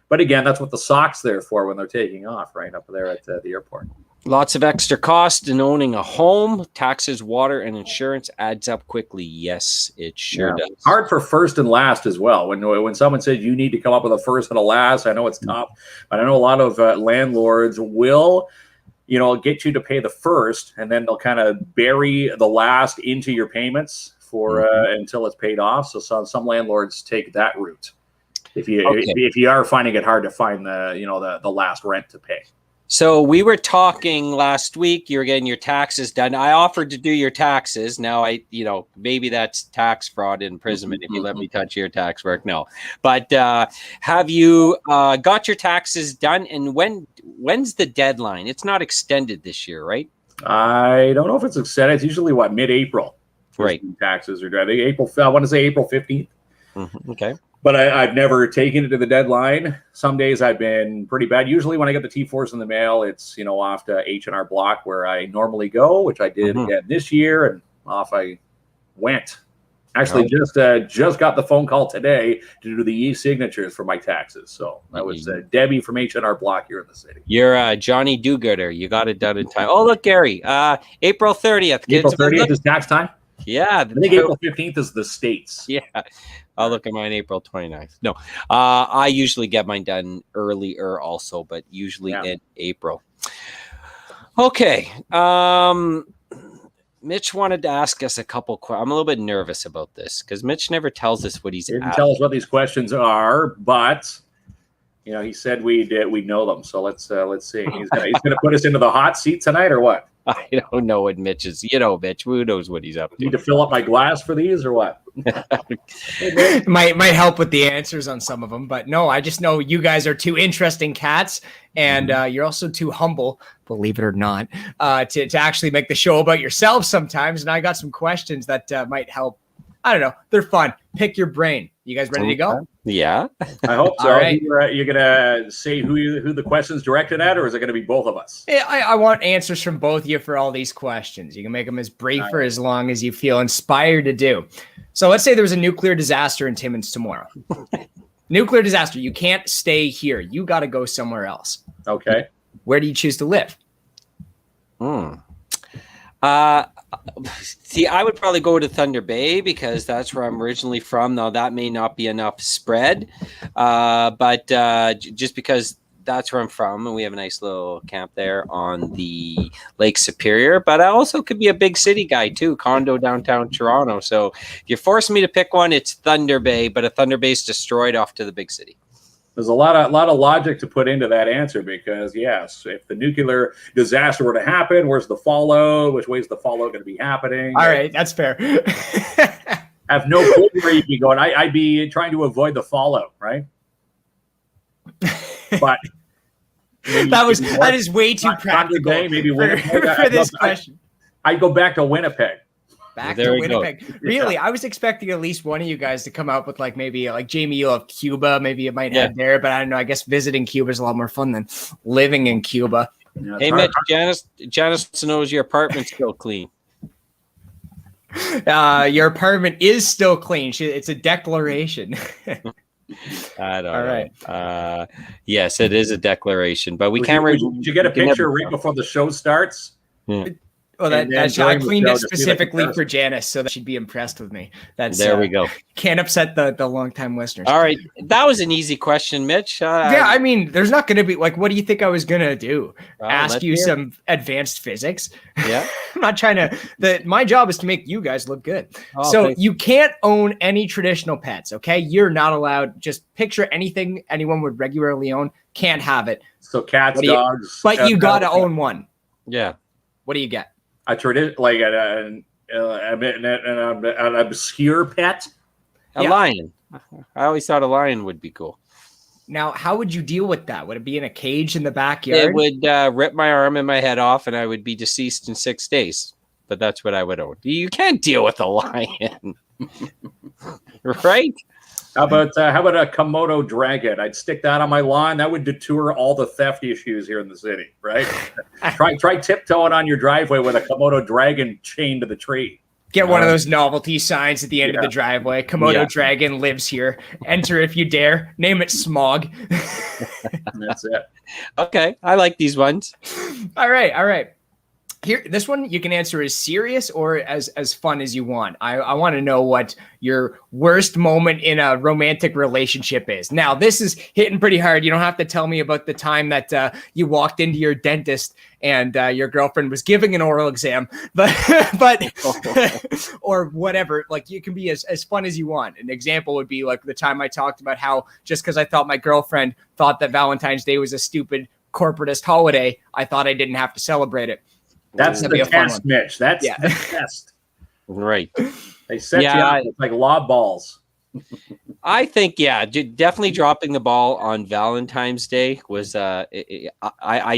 But again, that's what the SOC's there for when they're taking off, right up there at the airport. Lots of extra cost in owning a home. Taxes, water, and insurance adds up quickly. Yes, it sure does. Hard for first and last as well. When someone says you need to come up with a first and a last, I know it's tough, but I know a lot of landlords will, get you to pay the first, and then they'll kind of bury the last into your payments for until it's paid off. So some landlords take that route. If you are finding it hard to find the last rent to pay. So we were talking last week, you're getting your taxes done. I offered to do your taxes. Now maybe that's tax fraud and imprisonment if you let me touch your tax work. No. But have you got your taxes done? And when's the deadline? It's not extended this year, right? I don't know if it's extended. It's usually mid-April. Right. Taxes are due. I think April 15th. Okay. But I've never taken it to the deadline. Some days I've been pretty bad. Usually when I get the T4s in the mail, it's, off to H&R Block where I normally go, which I did again this year, and off I went. Actually, just got the phone call today to do the e-signatures for my taxes. So that was Debbie from H&R Block here in the city. You're Johnny Do-Gooder. You got it done in time. Oh, look, Gary, April 30th. April 30th is tax time? Yeah. I think April 15th is the States. Yeah. I'll look at mine April 29th. No, I usually get mine done earlier also, but usually in April. Okay. Mitch wanted to ask us a couple questions. I'm a little bit nervous about this because Mitch never tells us what he's He didn't tell us what these questions are, but he said we'd know them. So let's see. He's gonna put us into the hot seat tonight or what? I don't know what Mitch is. Mitch, who knows what he's up to? Need to fill up my glass for these or what? might help with the answers on some of them, but no, I just know you guys are two interesting cats, and you're also too humble, believe it or not, to actually make the show about yourselves sometimes. And I got some questions that might help. I don't know. They're fun. Pick your brain. You guys ready to go? Yeah. I hope so. All right. You're going to say who the question's directed at, or is it going to be both of us? I want answers from both of you for all these questions. You can make them as brief or as long as you feel inspired to do. So let's say there was a nuclear disaster in Timmins tomorrow. Nuclear disaster. You can't stay here. You got to go somewhere else. Okay. Where do you choose to live? See, I would probably go to Thunder Bay because that's where I'm originally from. Now, that may not be enough spread, but just because that's where I'm from, and we have a nice little camp there on the Lake Superior. But I also could be a big city guy too, condo downtown Toronto. So if you're forcing me to pick one, it's Thunder Bay, but a Thunder Bay's destroyed off to the big city. There's a lot of logic to put into that answer because, yes, if the nuclear disaster were to happen, where's the fallout? Which way is the fallout going to be happening? All right, that's fair. I have no clue where you'd be going. I'd be trying to avoid the fallout, right? But that is way too practical maybe for this question. I'd go back to Winnipeg. Back to Winnipeg. Really, I was expecting at least one of you guys to come out with maybe Jamie, you'll have Cuba. Maybe it might head there, but I don't know. I guess visiting Cuba is a lot more fun than living in Cuba. Yeah, hey, Mitch, Janice wants to know, is your apartment still clean? Your apartment is still clean. It's a declaration. I don't know. Yes, it is a declaration, but we can't. Did you get a picture right before the show starts? Yeah. Well, I cleaned it specifically for Janice, so that she'd be impressed with me. There we go. Can't upset the longtime listeners. All right, that was an easy question, Mitch. Yeah, I mean, there's not going to be what do you think I was going to do? Ask you some advanced physics? Yeah, I'm not trying to. My job is to make you guys look good. So you can't own any traditional pets. Okay, you're not allowed. Just picture anything anyone would regularly own. Can't have it. So cats, dogs, but you got to own one. Yeah. What do you get? A tradition, like an obscure pet. A lion. I always thought a lion would be cool. Now, how would you deal with that? Would it be in a cage in the It backyard? would rip my arm and my head off, and I would be deceased in 6 days. But that's what I would own. You can't deal with a lion, right? How about a Komodo dragon? I'd stick that on my lawn. That would deter all the theft issues here in the city, right? try tiptoeing on your driveway with a Komodo dragon chained to the tree. Get one of those novelty signs at the end of the driveway. Komodo Yeah. dragon lives here. Enter if you dare. Name it Smog. That's it. Okay, I like these ones. All right. Here, this one you can answer as serious or as fun as you want. I want to know what your worst moment in a romantic relationship is. Now, this is hitting pretty hard. You don't have to tell me about the time that you walked into your dentist and your girlfriend was giving an oral exam, but or whatever. Like, you can be as fun as you want. An example would be like the time I talked about how just because I thought my girlfriend thought that Valentine's Day was a stupid corporatist holiday, I thought I didn't have to celebrate it. That's That'd be the a fun test, one. Mitch. That's Yeah. the test. Right. They set Yeah, you up. It's like lob balls. I think, definitely dropping the ball on Valentine's Day was, I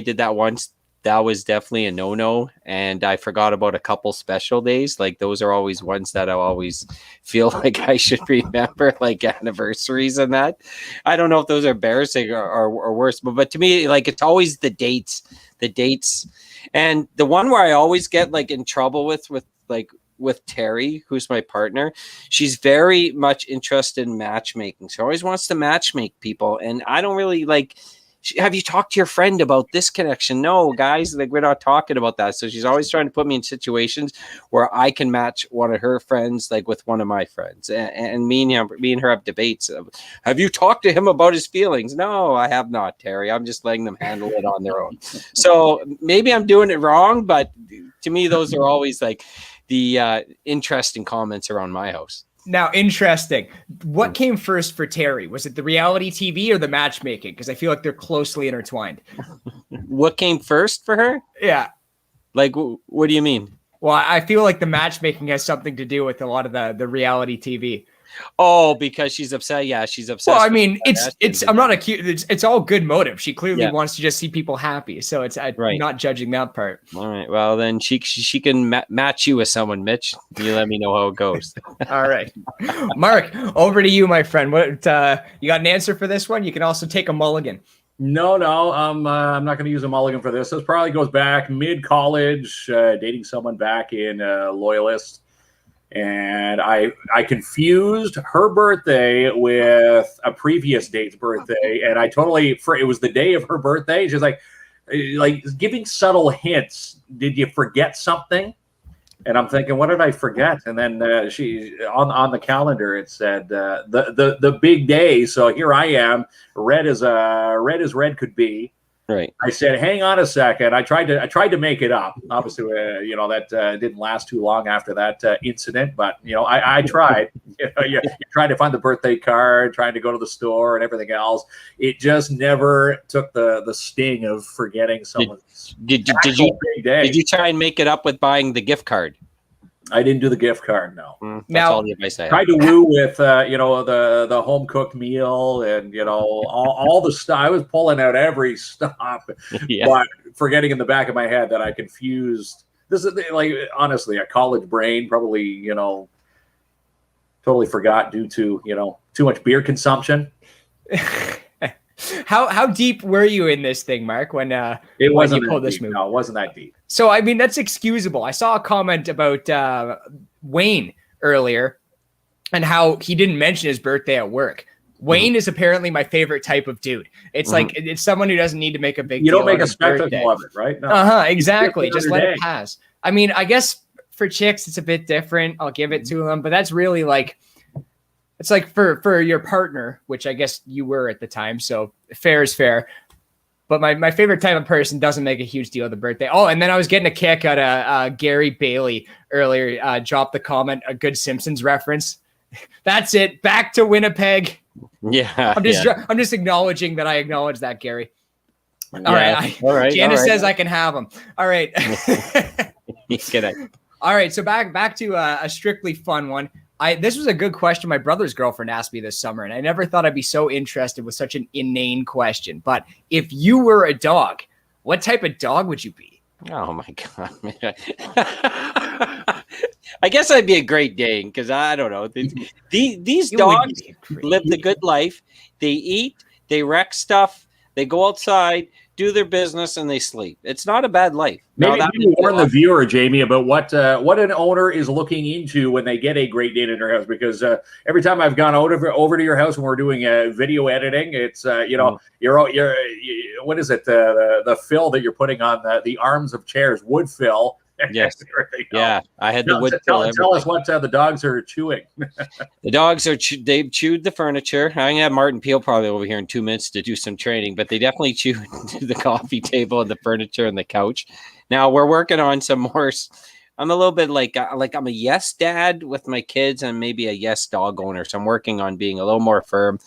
did that once. That was definitely a no-no. And I forgot about a couple special days. Like, those are always ones that I always feel like I should remember, like anniversaries and that. I don't know if those are embarrassing or worse, but to me, like, it's always the dates. And the one where I always get like in trouble with Terry, who's my partner, she's very much interested in matchmaking. She always wants to matchmake people. And I don't really like, have you talked to your friend about this connection? No, guys, like, we're not talking about that. So she's always trying to put me in situations where I can match one of her friends, like, with one of my friends. And me and her have debates. Have you talked to him about his feelings? No, I have not, Terry. I'm just letting them handle it on their own. So maybe I'm doing it wrong, but to me, those are always like the interesting comments around my house. Now, interesting. What came first for Terry? Was it the reality TV or the matchmaking? Because I feel like they're closely intertwined. What came first for her? Yeah. Like, what do you mean? Well, I feel like the matchmaking has something to do with a lot of the reality TV. Oh, because she's upset. Yeah, she's upset. Well, I mean, it's. I'm not accused. It's all good motive. She clearly wants to just see people happy. So I'm not judging that part. All right. Well, then she can match you with someone, Mitch. You let me know how it goes. All right, Mark, over to you, my friend. What you got an answer for this one? You can also take a mulligan. No, I'm not going to use a mulligan for this. This probably goes back mid-college, dating someone back in Loyalist. And I confused her birthday with a previous date's birthday, and I totally it was the day of her birthday. She's like giving subtle hints. Did you forget something? And I'm thinking, what did I forget? And then she on the calendar it said the big day. So here I am, red as red could be. Right. I said, hang on a second. I tried to make it up. Obviously, that didn't last too long after that incident. But, I tried. You trying to find the birthday card, trying to go to the store and everything else. It just never took the sting of forgetting someone's Did big day. you try and make it up with buying the gift card? I didn't do the gift card, no. That's Now, all the advice I have. Tried to woo with the home cooked meal and all the stuff. I was pulling out every stop, Yeah. but forgetting in the back of my head that I confused. This is like honestly a college brain probably totally forgot due to too much beer consumption. How deep were you in this thing, Mark, when It wasn't you pulled that this deep. move? No, it wasn't that deep. So, I mean, that's excusable. I saw a comment about Wayne earlier and how he didn't mention his birthday at work. Wayne is apparently my favorite type of dude. It's like it's someone who doesn't need to make a big deal. You don't make on a his spectacle birthday. of it, right? No. Exactly. It's Just another let day. it pass. I mean, I guess for chicks, it's a bit different. I'll give it to them, but that's really like, it's like for your partner, which I guess you were at the time. So fair is fair. But my favorite type of person doesn't make a huge deal of the birthday. Oh, and then I was getting a kick out of Gary Bailey earlier. Dropped the comment, a good Simpsons reference. That's it. Back to Winnipeg. Yeah. I'm just acknowledging that I acknowledge that, Gary. All right. Janice says I can have them. All right. Get it. All right. So back to a strictly fun one. This was a good question. My brother's girlfriend asked me this summer, and I never thought I'd be so interested with such an inane question. But if you were a dog, what type of dog would you be? Oh my God, man. I guess I'd be a Great Dane because I don't know. These dogs live the good life. They eat, they wreck stuff, they go outside, do their business, and they sleep. It's not a bad life. Maybe warn the viewer, Jamie, about what an owner is looking into when they get a Great Dane in their house. Because every time I've gone over to your house when we're doing video editing, it's you're what is it, the fill that you're putting on the arms of chairs, wood fill. Yes. Yeah, I had the wood. Tell us what the dogs are chewing. The dogs they've chewed the furniture. I'm gonna have Martin Peel probably over here in 2 minutes to do some training, but they definitely chewed the coffee table and the furniture and the couch. Now we're working on some more. I'm a little bit like I'm a yes dad with my kids and maybe a yes dog owner. So I'm working on being a little more firm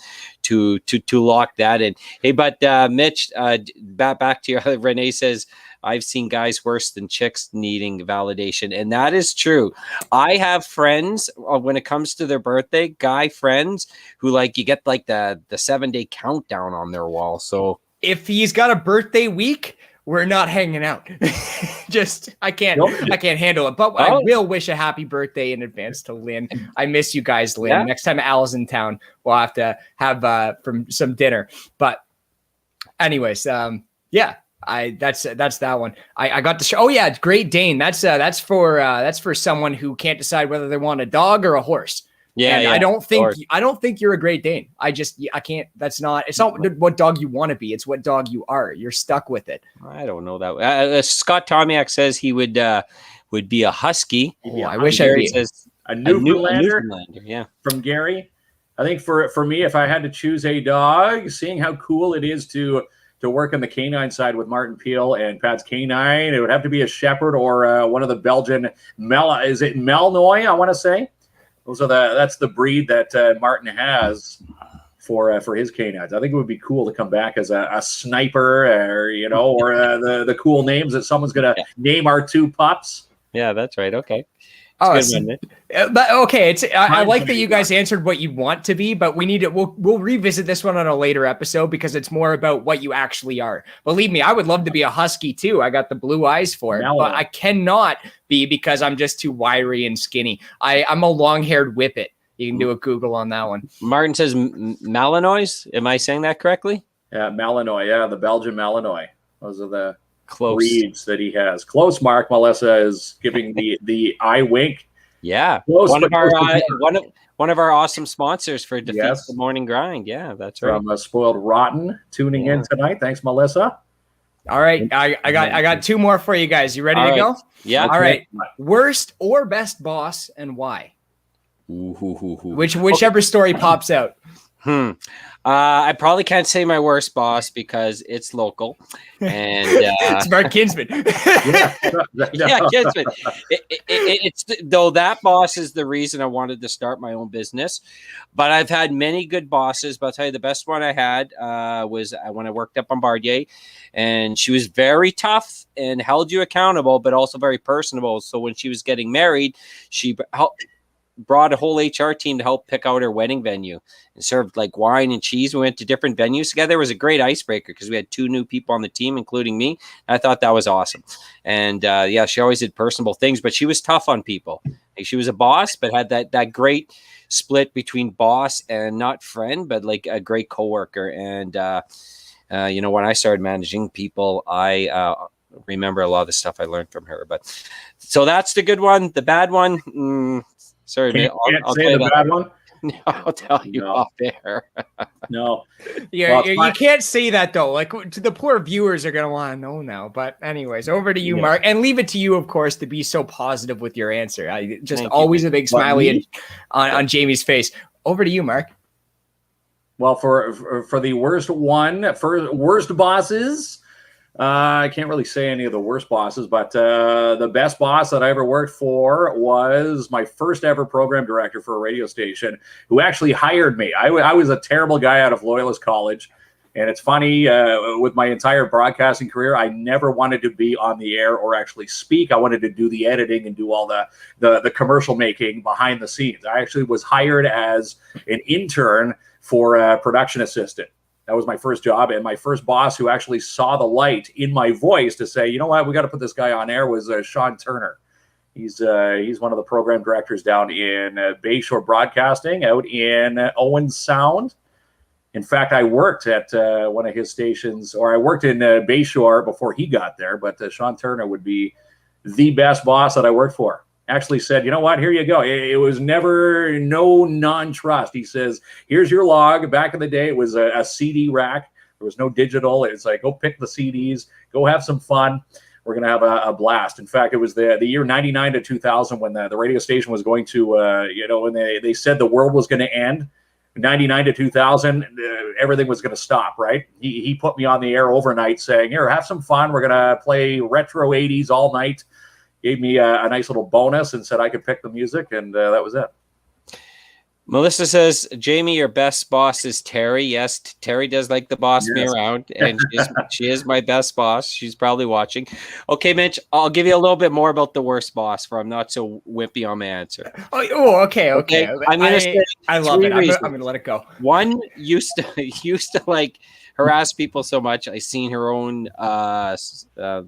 to lock that in. Hey, but Mitch, back to your Renee says, I've seen guys worse than chicks needing validation. And that is true. I have friends when it comes to their birthday, guy friends who you get the 7-day countdown on their wall. So if he's got a birthday week, we're not hanging out. I can't handle it. But I will wish a happy birthday in advance to Lynn. I miss you guys, Lynn. Yeah. Next time Al's in town, we'll have to have some dinner. But anyways, yeah. That's that one. I got the show. Oh yeah, Great Dane. That's for someone who can't decide whether they want a dog or a horse. Yeah, and I don't think you're a Great Dane. I can't. It's not what dog you want to be. It's what dog you are. You're stuck with it. I don't know that. Scott Tomiak says he would be a husky. Oh, I wish I heard a Newfoundlander. Yeah, from Gary. I think for me, if I had to choose a dog, seeing how cool it is to work on the canine side with Martin Peel and Pat's Canine, it would have to be a Shepherd or one of the Belgian is it Malinois? I want to say that's the breed that Martin has for his canines. I think it would be cool to come back as a sniper or the cool names that someone's gonna name our 2 pups. Yeah, that's right. Okay. But okay, I like that you guys answered what you want to be, but we'll revisit this one on a later episode because it's more about what you actually are. Believe me, I would love to be a husky too. I got the blue eyes for it, but I cannot be because I'm just too wiry and skinny. I'm a long-haired whippet. You can do a Google on that one. Martin says Malinois. Am I saying that correctly? Yeah, Malinois. Yeah, the Belgian Malinois. Those are the close breeds that he has. Close, Mark. Melissa is giving the eye wink. Yeah, close, one of our awesome sponsors for Defeat the Morning Grind. Yeah, that's right. From Spoiled Rotten tuning in tonight. Thanks, Melissa. All right, I got 2 more for you guys. You ready to go? Yeah. All right. Worst or best boss and why? Whichever story pops out. I probably can't say my worst boss because it's local, and it's Mark Kinsman. Yeah, Kinsman. It's though that boss is the reason I wanted to start my own business. But I've had many good bosses. But I'll tell you, the best one I had was when I worked at Bombardier, and she was very tough and held you accountable, but also very personable. So when she was getting married, she brought a whole HR team to help pick out her wedding venue and served wine and cheese. We went to different venues together. It was a great icebreaker because we had 2 new people on the team, including me. I thought that was awesome. And she always did personable things, but she was tough on people. She was a boss, but had that great split between boss and not friend, but a great coworker. And, when I started managing people, I remember a lot of the stuff I learned from her. But so that's the good one. The bad one, sorry, mate. I'll say the bad one. No, I'll tell you off air. No. Yeah, you can't say that though. The poor viewers are gonna want to know now. But anyways, over to you, Mark, and leave it to you, of course, to be so positive with your answer. Always a big smiley on Jamie's face. Over to you, Mark. Well, for the worst one, for worst bosses. I can't really say any of the worst bosses, but the best boss that I ever worked for was my first ever program director for a radio station who actually hired me. I was a terrible guy out of Loyalist College, And it's funny, with my entire broadcasting career, I never wanted to be on the air or actually speak. I wanted to do the editing and do all the commercial making behind the scenes. I actually was hired as an intern for a production assistant. That was my first job. And my first boss who actually saw the light in my voice to say, you know what, we got to put this guy on air was Sean Turner. He's one of the program directors down in Bayshore Broadcasting out in Owen Sound. In fact, I worked at one of his stations, or I worked in Bayshore before he got there, but Sean Turner would be the best boss that I worked for. Actually said, you know what, here you go. It was never no non-trust. He says, here's your log. Back in the day, it was a CD rack. There was no digital. It's like, go pick the CDs, go have some fun. We're going to have a blast. In fact, it was the year 99 to 2000 when the radio station was going to, when they said the world was going to end. 99 to 2000, everything was going to stop, right? He put me on the air overnight saying, here, have some fun. We're going to play retro 80s all night. Gave me a nice little bonus and said I could pick the music, and that was it. Melissa says, Jamie, your best boss is Terry. Yes, Terry does like to boss me around, and she is my best boss. She's probably watching. Okay, Mitch, I'll give you a little bit more about the worst boss, for I'm not so wimpy on my answer. Oh, okay. I'm gonna say I love it. I'm gonna let it go. One used to like harass people so much. I seen her own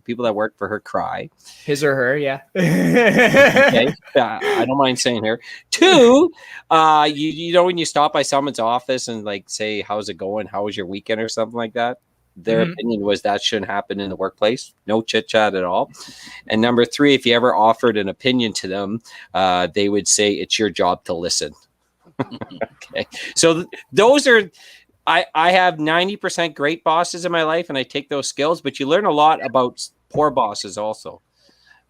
people that work for her cry. His or her, yeah. Okay, I don't mind saying her. Two, you know when you stop by someone's office and like say, "How's it going? How was your weekend?" or something like that. Their opinion was that shouldn't happen in the workplace. No chit chat at all. And number three, if you ever offered an opinion to them, they would say it's your job to listen. Okay, so those are. I have 90% great bosses in my life, and I take those skills, but you learn a lot about poor bosses also.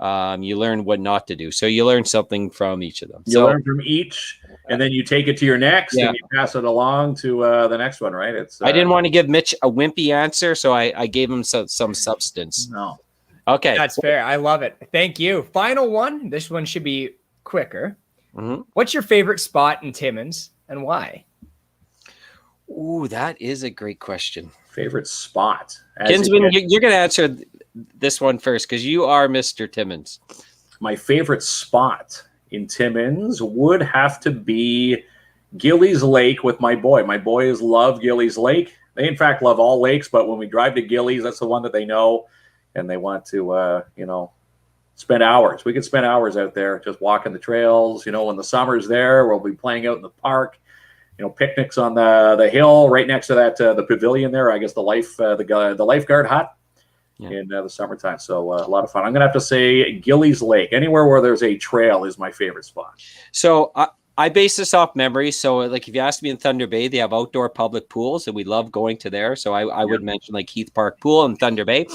You learn what not to do. So you learn something from each of them. You learn from each, and then you take it to your next, and you pass it along to the next one, right? I didn't want to give Mitch a wimpy answer, so I gave him some substance. No. Okay. That's fair. I love it. Thank you. Final one. This one should be quicker. Mm-hmm. What's your favorite spot in Timmins, and why? Ooh, that is a great question. Favorite spot? Kinsman, you're going to answer this one first because you are Mr. Timmins. My favorite spot in Timmins would have to be Gillies Lake with my boy. My boys love Gillies Lake. They, in fact, love all lakes, but when we drive to Gillies, that's the one that they know, and they want to, spend hours. We could spend hours out there just walking the trails. When the summer's there, we'll be playing out in the park. Picnics on the hill right next to that the pavilion there. I guess the lifeguard hut in the summertime. So a lot of fun. I'm gonna have to say Gillies Lake. Anywhere where there's a trail is my favorite spot. So I base this off memory. So like if you ask me in Thunder Bay, they have outdoor public pools and we love going to there. So I would mention like Heath Park Pool in Thunder Bay.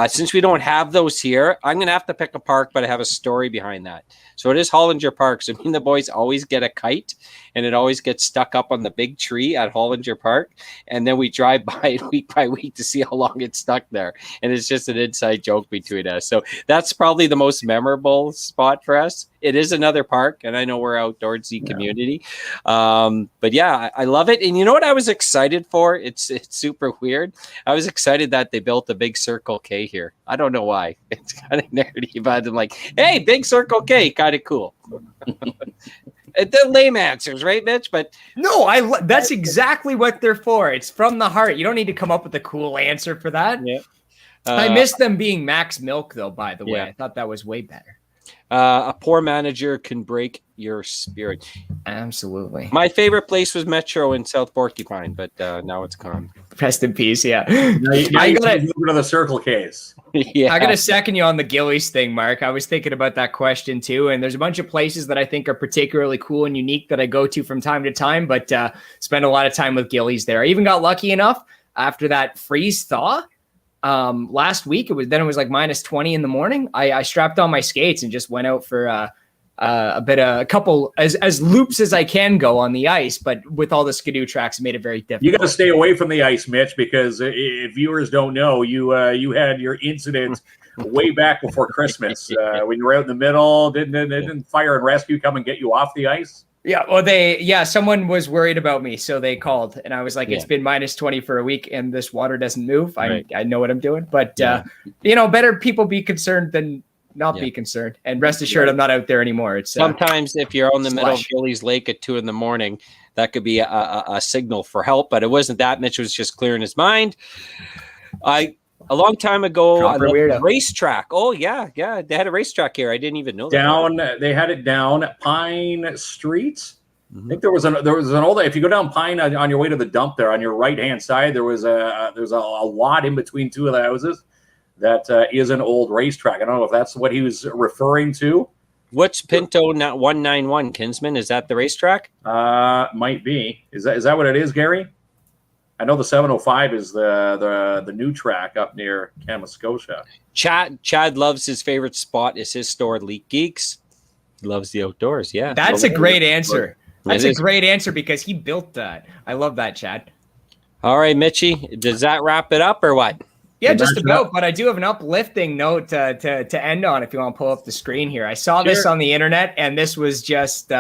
Since we don't have those here, I'm going to have to pick a park, but I have a story behind that. So it is Hollinger Park. So me and the boys always get a kite and it always gets stuck up on the big tree at Hollinger Park. And then we drive by it week by week to see how long it's stuck there. And it's just an inside joke between us. So that's probably the most memorable spot for us. It is another park, and I know we're outdoorsy community. But yeah, I love it. And you know what I was excited for? It's super weird. I was excited that they built a big Circle K here. I don't know why. It's kind of nerdy, but I'm like, hey, big Circle K, kind of cool. The lame answers, right, Mitch? But no, that's exactly what they're for. It's from the heart. You don't need to come up with a cool answer for that. Yeah. I miss them being Max Milk, though, by the way. I thought that was way better. A poor manager can break your spirit. Absolutely. My favorite place was Metro in South Porcupine, but now it's gone. Rest in peace, yeah. I got to go to the Circle K's. Yeah. I got to second you on the Gillies thing, Mark. I was thinking about that question too, and there's a bunch of places that I think are particularly cool and unique that I go to from time to time, but spend a lot of time with Gillies there. I even got lucky enough after that freeze thaw. Last week it was like minus 20 in the morning. I strapped on my skates and just went out for a couple as loops as I can go on the ice, but with all the skidoo tracks, it made it very difficult. You got to stay away from the ice, Mitch, because if viewers don't know, you had your incident way back before Christmas when you were out in the middle. Didn't fire and rescue come and get you off the ice? Yeah, well, someone was worried about me, so they called, and I was like, it's been -20 for a week, and this water doesn't move. I know what I'm doing, but better people be concerned than not be concerned. And rest assured, I'm not out there anymore. It's sometimes if you're on the middle of Billy's Lake at 2 a.m, that could be a signal for help, but it wasn't that. Mitch was just clearing his mind. A long time ago, a racetrack. Oh, yeah. They had a racetrack here. I didn't even know that. They had it down Pine Street. I think there was an old. If you go down Pine on your way to the dump there, on your right-hand side, there's a lot in between two of the houses that is an old racetrack. I don't know if that's what he was referring to. What's Pinto 191, Kinsman? Is that the racetrack? Might be. Is that what it is, Gary? I know the 705 is the new track up near Kamoskosha. Chad loves his favorite spot is his store, Leak Geeks. He loves the outdoors. Yeah, that's a great answer. That's a great answer because he built that. I love that, Chad. All right, Mitchie, does that wrap it up or what? Yeah, just about. But I do have an uplifting note to end on. If you want to pull up the screen here, I saw this on the internet, and this was just.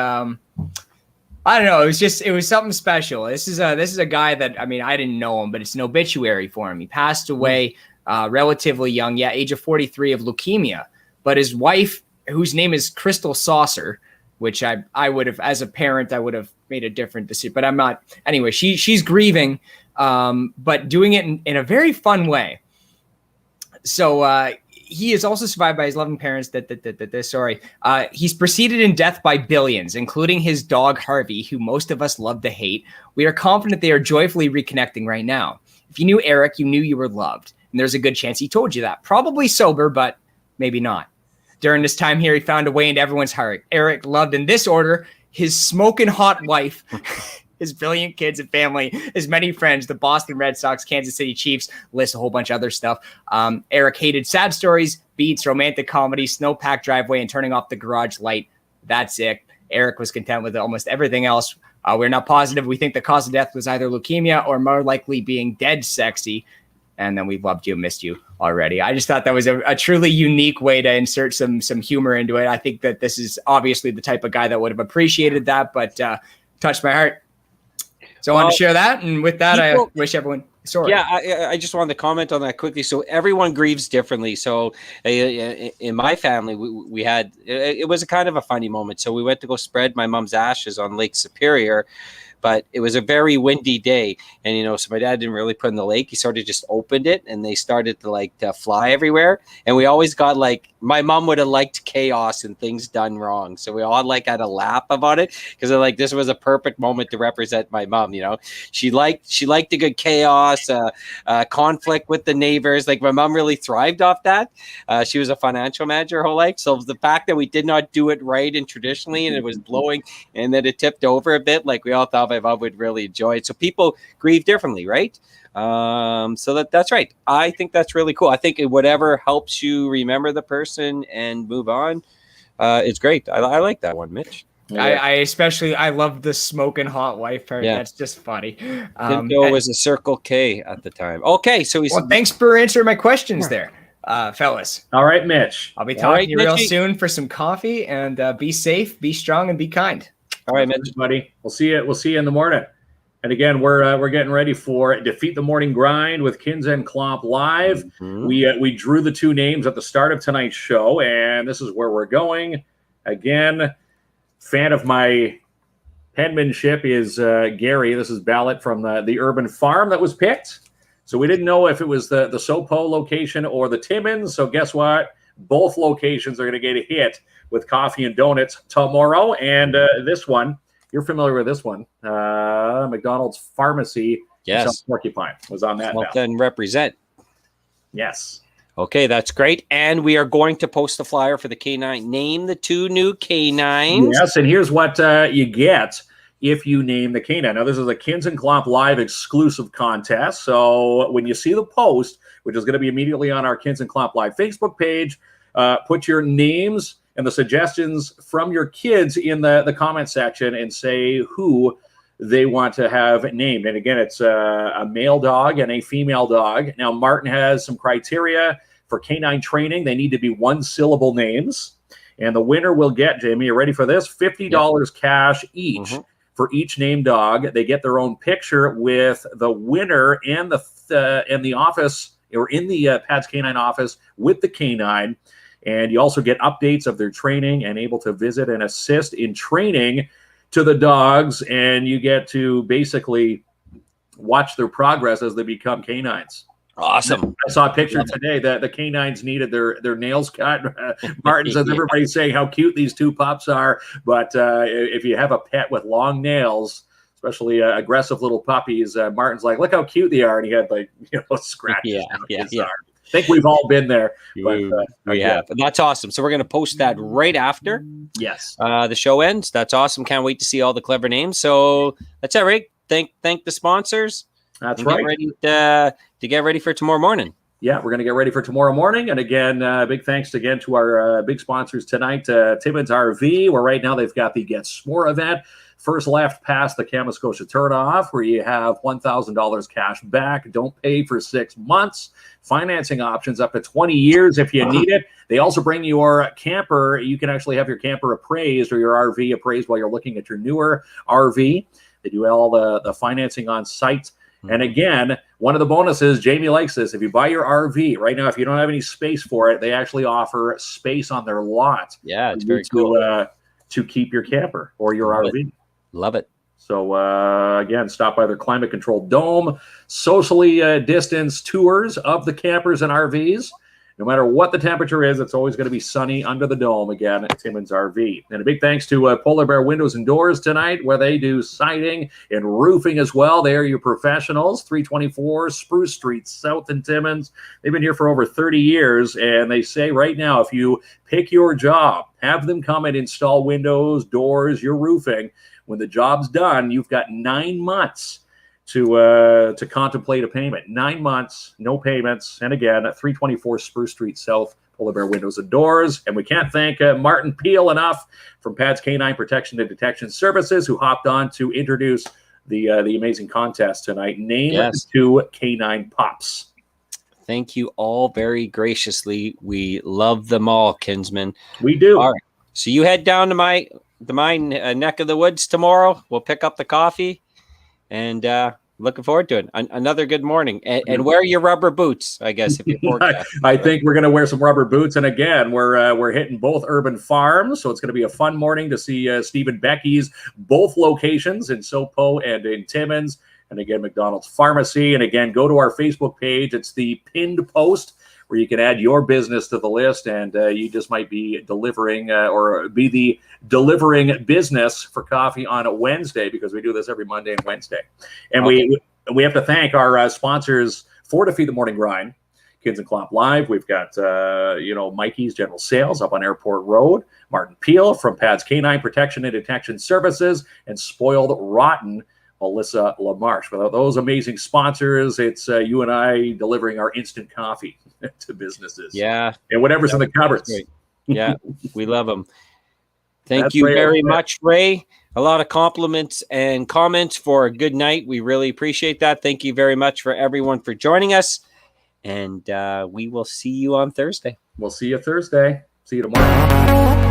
I don't know. It was something special. This is a guy that, I mean, I didn't know him, but it's an obituary for him. He passed away relatively young, age of 43 of leukemia. But his wife, whose name is Crystal Saucer, which I would have, as a parent, I would have made a different decision, but I'm not. Anyway, she's grieving, but doing it in a very fun way. So he is also survived by his loving parents. He's preceded in death by billions, including his dog Harvey, who most of us love to hate. We are confident they are joyfully reconnecting right now. If you knew Eric, you knew you were loved. And there's a good chance he told you that. Probably sober, but maybe not. During this time here, he found a way into everyone's heart. Eric loved, in this order, his smoking hot wife, his brilliant kids and family, his many friends, the Boston Red Sox, Kansas City Chiefs, list a whole bunch of other stuff. Eric hated sad stories, beats, romantic comedy, snow-packed driveway, and turning off the garage light. That's it. Eric was content with almost everything else. We're not positive. We think the cause of death was either leukemia or more likely being dead sexy. And then we've loved you, missed you already. I just thought that was a truly unique way to insert some humor into it. I think that this is obviously the type of guy that would have appreciated that, but touched my heart. So I wanted to share that. And with that, I wish everyone sorry. Yeah, I just wanted to comment on that quickly. So everyone grieves differently. So in my family, we had, it was a kind of a funny moment. So we went to go spread my mom's ashes on Lake Superior. But it was a very windy day. And, so my dad didn't really put in the lake. He sort of just opened it and they started to fly everywhere. And we always got my mom would have liked chaos and things done wrong. So we all had a laugh about it because this was a perfect moment to represent my mom. She liked the good chaos, conflict with the neighbors. My mom really thrived off that. She was a financial manager her whole life. So the fact that we did not do it right and traditionally, and it was blowing and then it tipped over a bit, we all thought my mom would really enjoy it. So people grieve differently, right? So that's right. I think that's really cool. I think whatever helps you remember the person and move on, it's great. I like that one, Mitch. Yeah. I love the smoking hot wife part. Yeah. That's just funny. Pinto was a Circle K at the time. Okay, so thanks for answering my questions there, fellas. All right, Mitch. I'll be talking to you real soon for some coffee, and be safe, be strong, and be kind. All right, Mitch, buddy. We'll see you in the morning. And again, we're getting ready for Defeat the Morning Grind with KINZ and KLOMP live. Mm-hmm. We drew the two names at the start of tonight's show, and this is where we're going. Again, fan of my penmanship is Gary. This is ballot from the urban farm that was picked. So we didn't know if it was the Sopo location or the Timmins. So guess what? Both locations are going to get a hit with coffee and donuts tomorrow. And this one, you're familiar with this one. McDonald's Pharmacy. Yes. Porcupine was on that. Well, then represent. Yes. Okay, that's great. And we are going to post a flyer for the K9. Name the two new K9s. Yes, and here's what you get if you name the K9. Now, this is a KINZ and KLOMP live exclusive contest. So when you see the post, which is going to be immediately on our KINZ and KLOMP live Facebook page, put your names and the suggestions from your kids in the comment section and say who they want to have named. And again, it's a male dog and a female dog. Now, Martin has some criteria for canine training. They need to be one-syllable names. And the winner will get, Jamie, you ready for this? $50 cash each for each named dog. They get their own picture with the winner and the office, or in the Pat's Canine office with the canine. And you also get updates of their training and able to visit and assist in training to the dogs. And you get to basically watch their progress as they become canines. Awesome. I saw a picture today that the canines needed their nails cut. Martin says everybody's saying how cute these two pups are, but if you have a pet with long nails, especially aggressive little puppies, Martin's like, look how cute they are, and he had scratches. Yeah. I think we've all been there. But, we have. That's awesome. So we're going to post that right after the show ends. That's awesome. Can't wait to see all the clever names. So that's it, Rick. Thank the sponsors. That's right. Get ready to get ready for tomorrow morning. Yeah, we're going to get ready for tomorrow morning. And again, big thanks again to our big sponsors tonight, Timmins RV, where right now they've got the Get S'more event. First left past the Kamoskosia turnoff, where you have $1,000 cash back. Don't pay for 6 months. Financing options up to 20 years if you need it. They also bring your camper. You can actually have your camper appraised or your RV appraised while you're looking at your newer RV. They do all the financing on site. And again, one of the bonuses, Jamie likes this, if you buy your RV, right now, if you don't have any space for it, they actually offer space on their lot. Yeah, it's very cool. To keep your camper or your RV. Love it. So, again, stop by their climate-controlled dome, socially distanced tours of the campers and RVs. No matter what the temperature is, it's always going to be sunny under the dome again at Timmins RV. And a big thanks to Polar Bear Windows and Doors tonight, where they do siding and roofing as well. They are your professionals, 324 Spruce Street South in Timmins. They've been here for over 30 years, and they say right now, if you pick your job, have them come and install windows, doors, your roofing. When the job's done, you've got 9 months to contemplate a payment. 9 months, no payments. And again, at 324 Spruce Street South, Polar Bear Windows and Doors. And we can't thank Martin Peel enough from Pat's Canine Protection and Detection Services, who hopped on to introduce the amazing contest tonight. Name 2 canine pups. Thank you all very graciously. We love them all, Kinsman. We do. All right. So you head down to my neck of the woods tomorrow. We'll pick up the coffee. And looking forward to it. Another good morning. And wear your rubber boots, I guess, if you forecast. I think we're going to wear some rubber boots. And again, we're hitting both urban farms. So it's going to be a fun morning to see Steve and Becky's both locations in Sopo and in Timmins. And again, McDonald's Pharmacy. And again, go to our Facebook page. It's the pinned post where you can add your business to the list, and you just might be delivering or be the delivering business for coffee on a Wednesday, because we do this every Monday and Wednesday. And we have to thank our sponsors for Defeat the Morning Grind, KINZ and KLOMP Live. We've got Mikey's General Sales up on Airport Road, Martin Peel from Pat's Canine Protection and Detection Services, and Spoiled Rotten, Melissa LaMarche. Without those amazing sponsors, it's you and I delivering our instant coffee to businesses. Yeah. And whatever's in the cupboards. Yeah, we love them. Thank you very much, Ray. A lot of compliments and comments for a good night. We really appreciate that. Thank you very much for everyone for joining us. And we will see you on Thursday. We'll see you Thursday. See you tomorrow.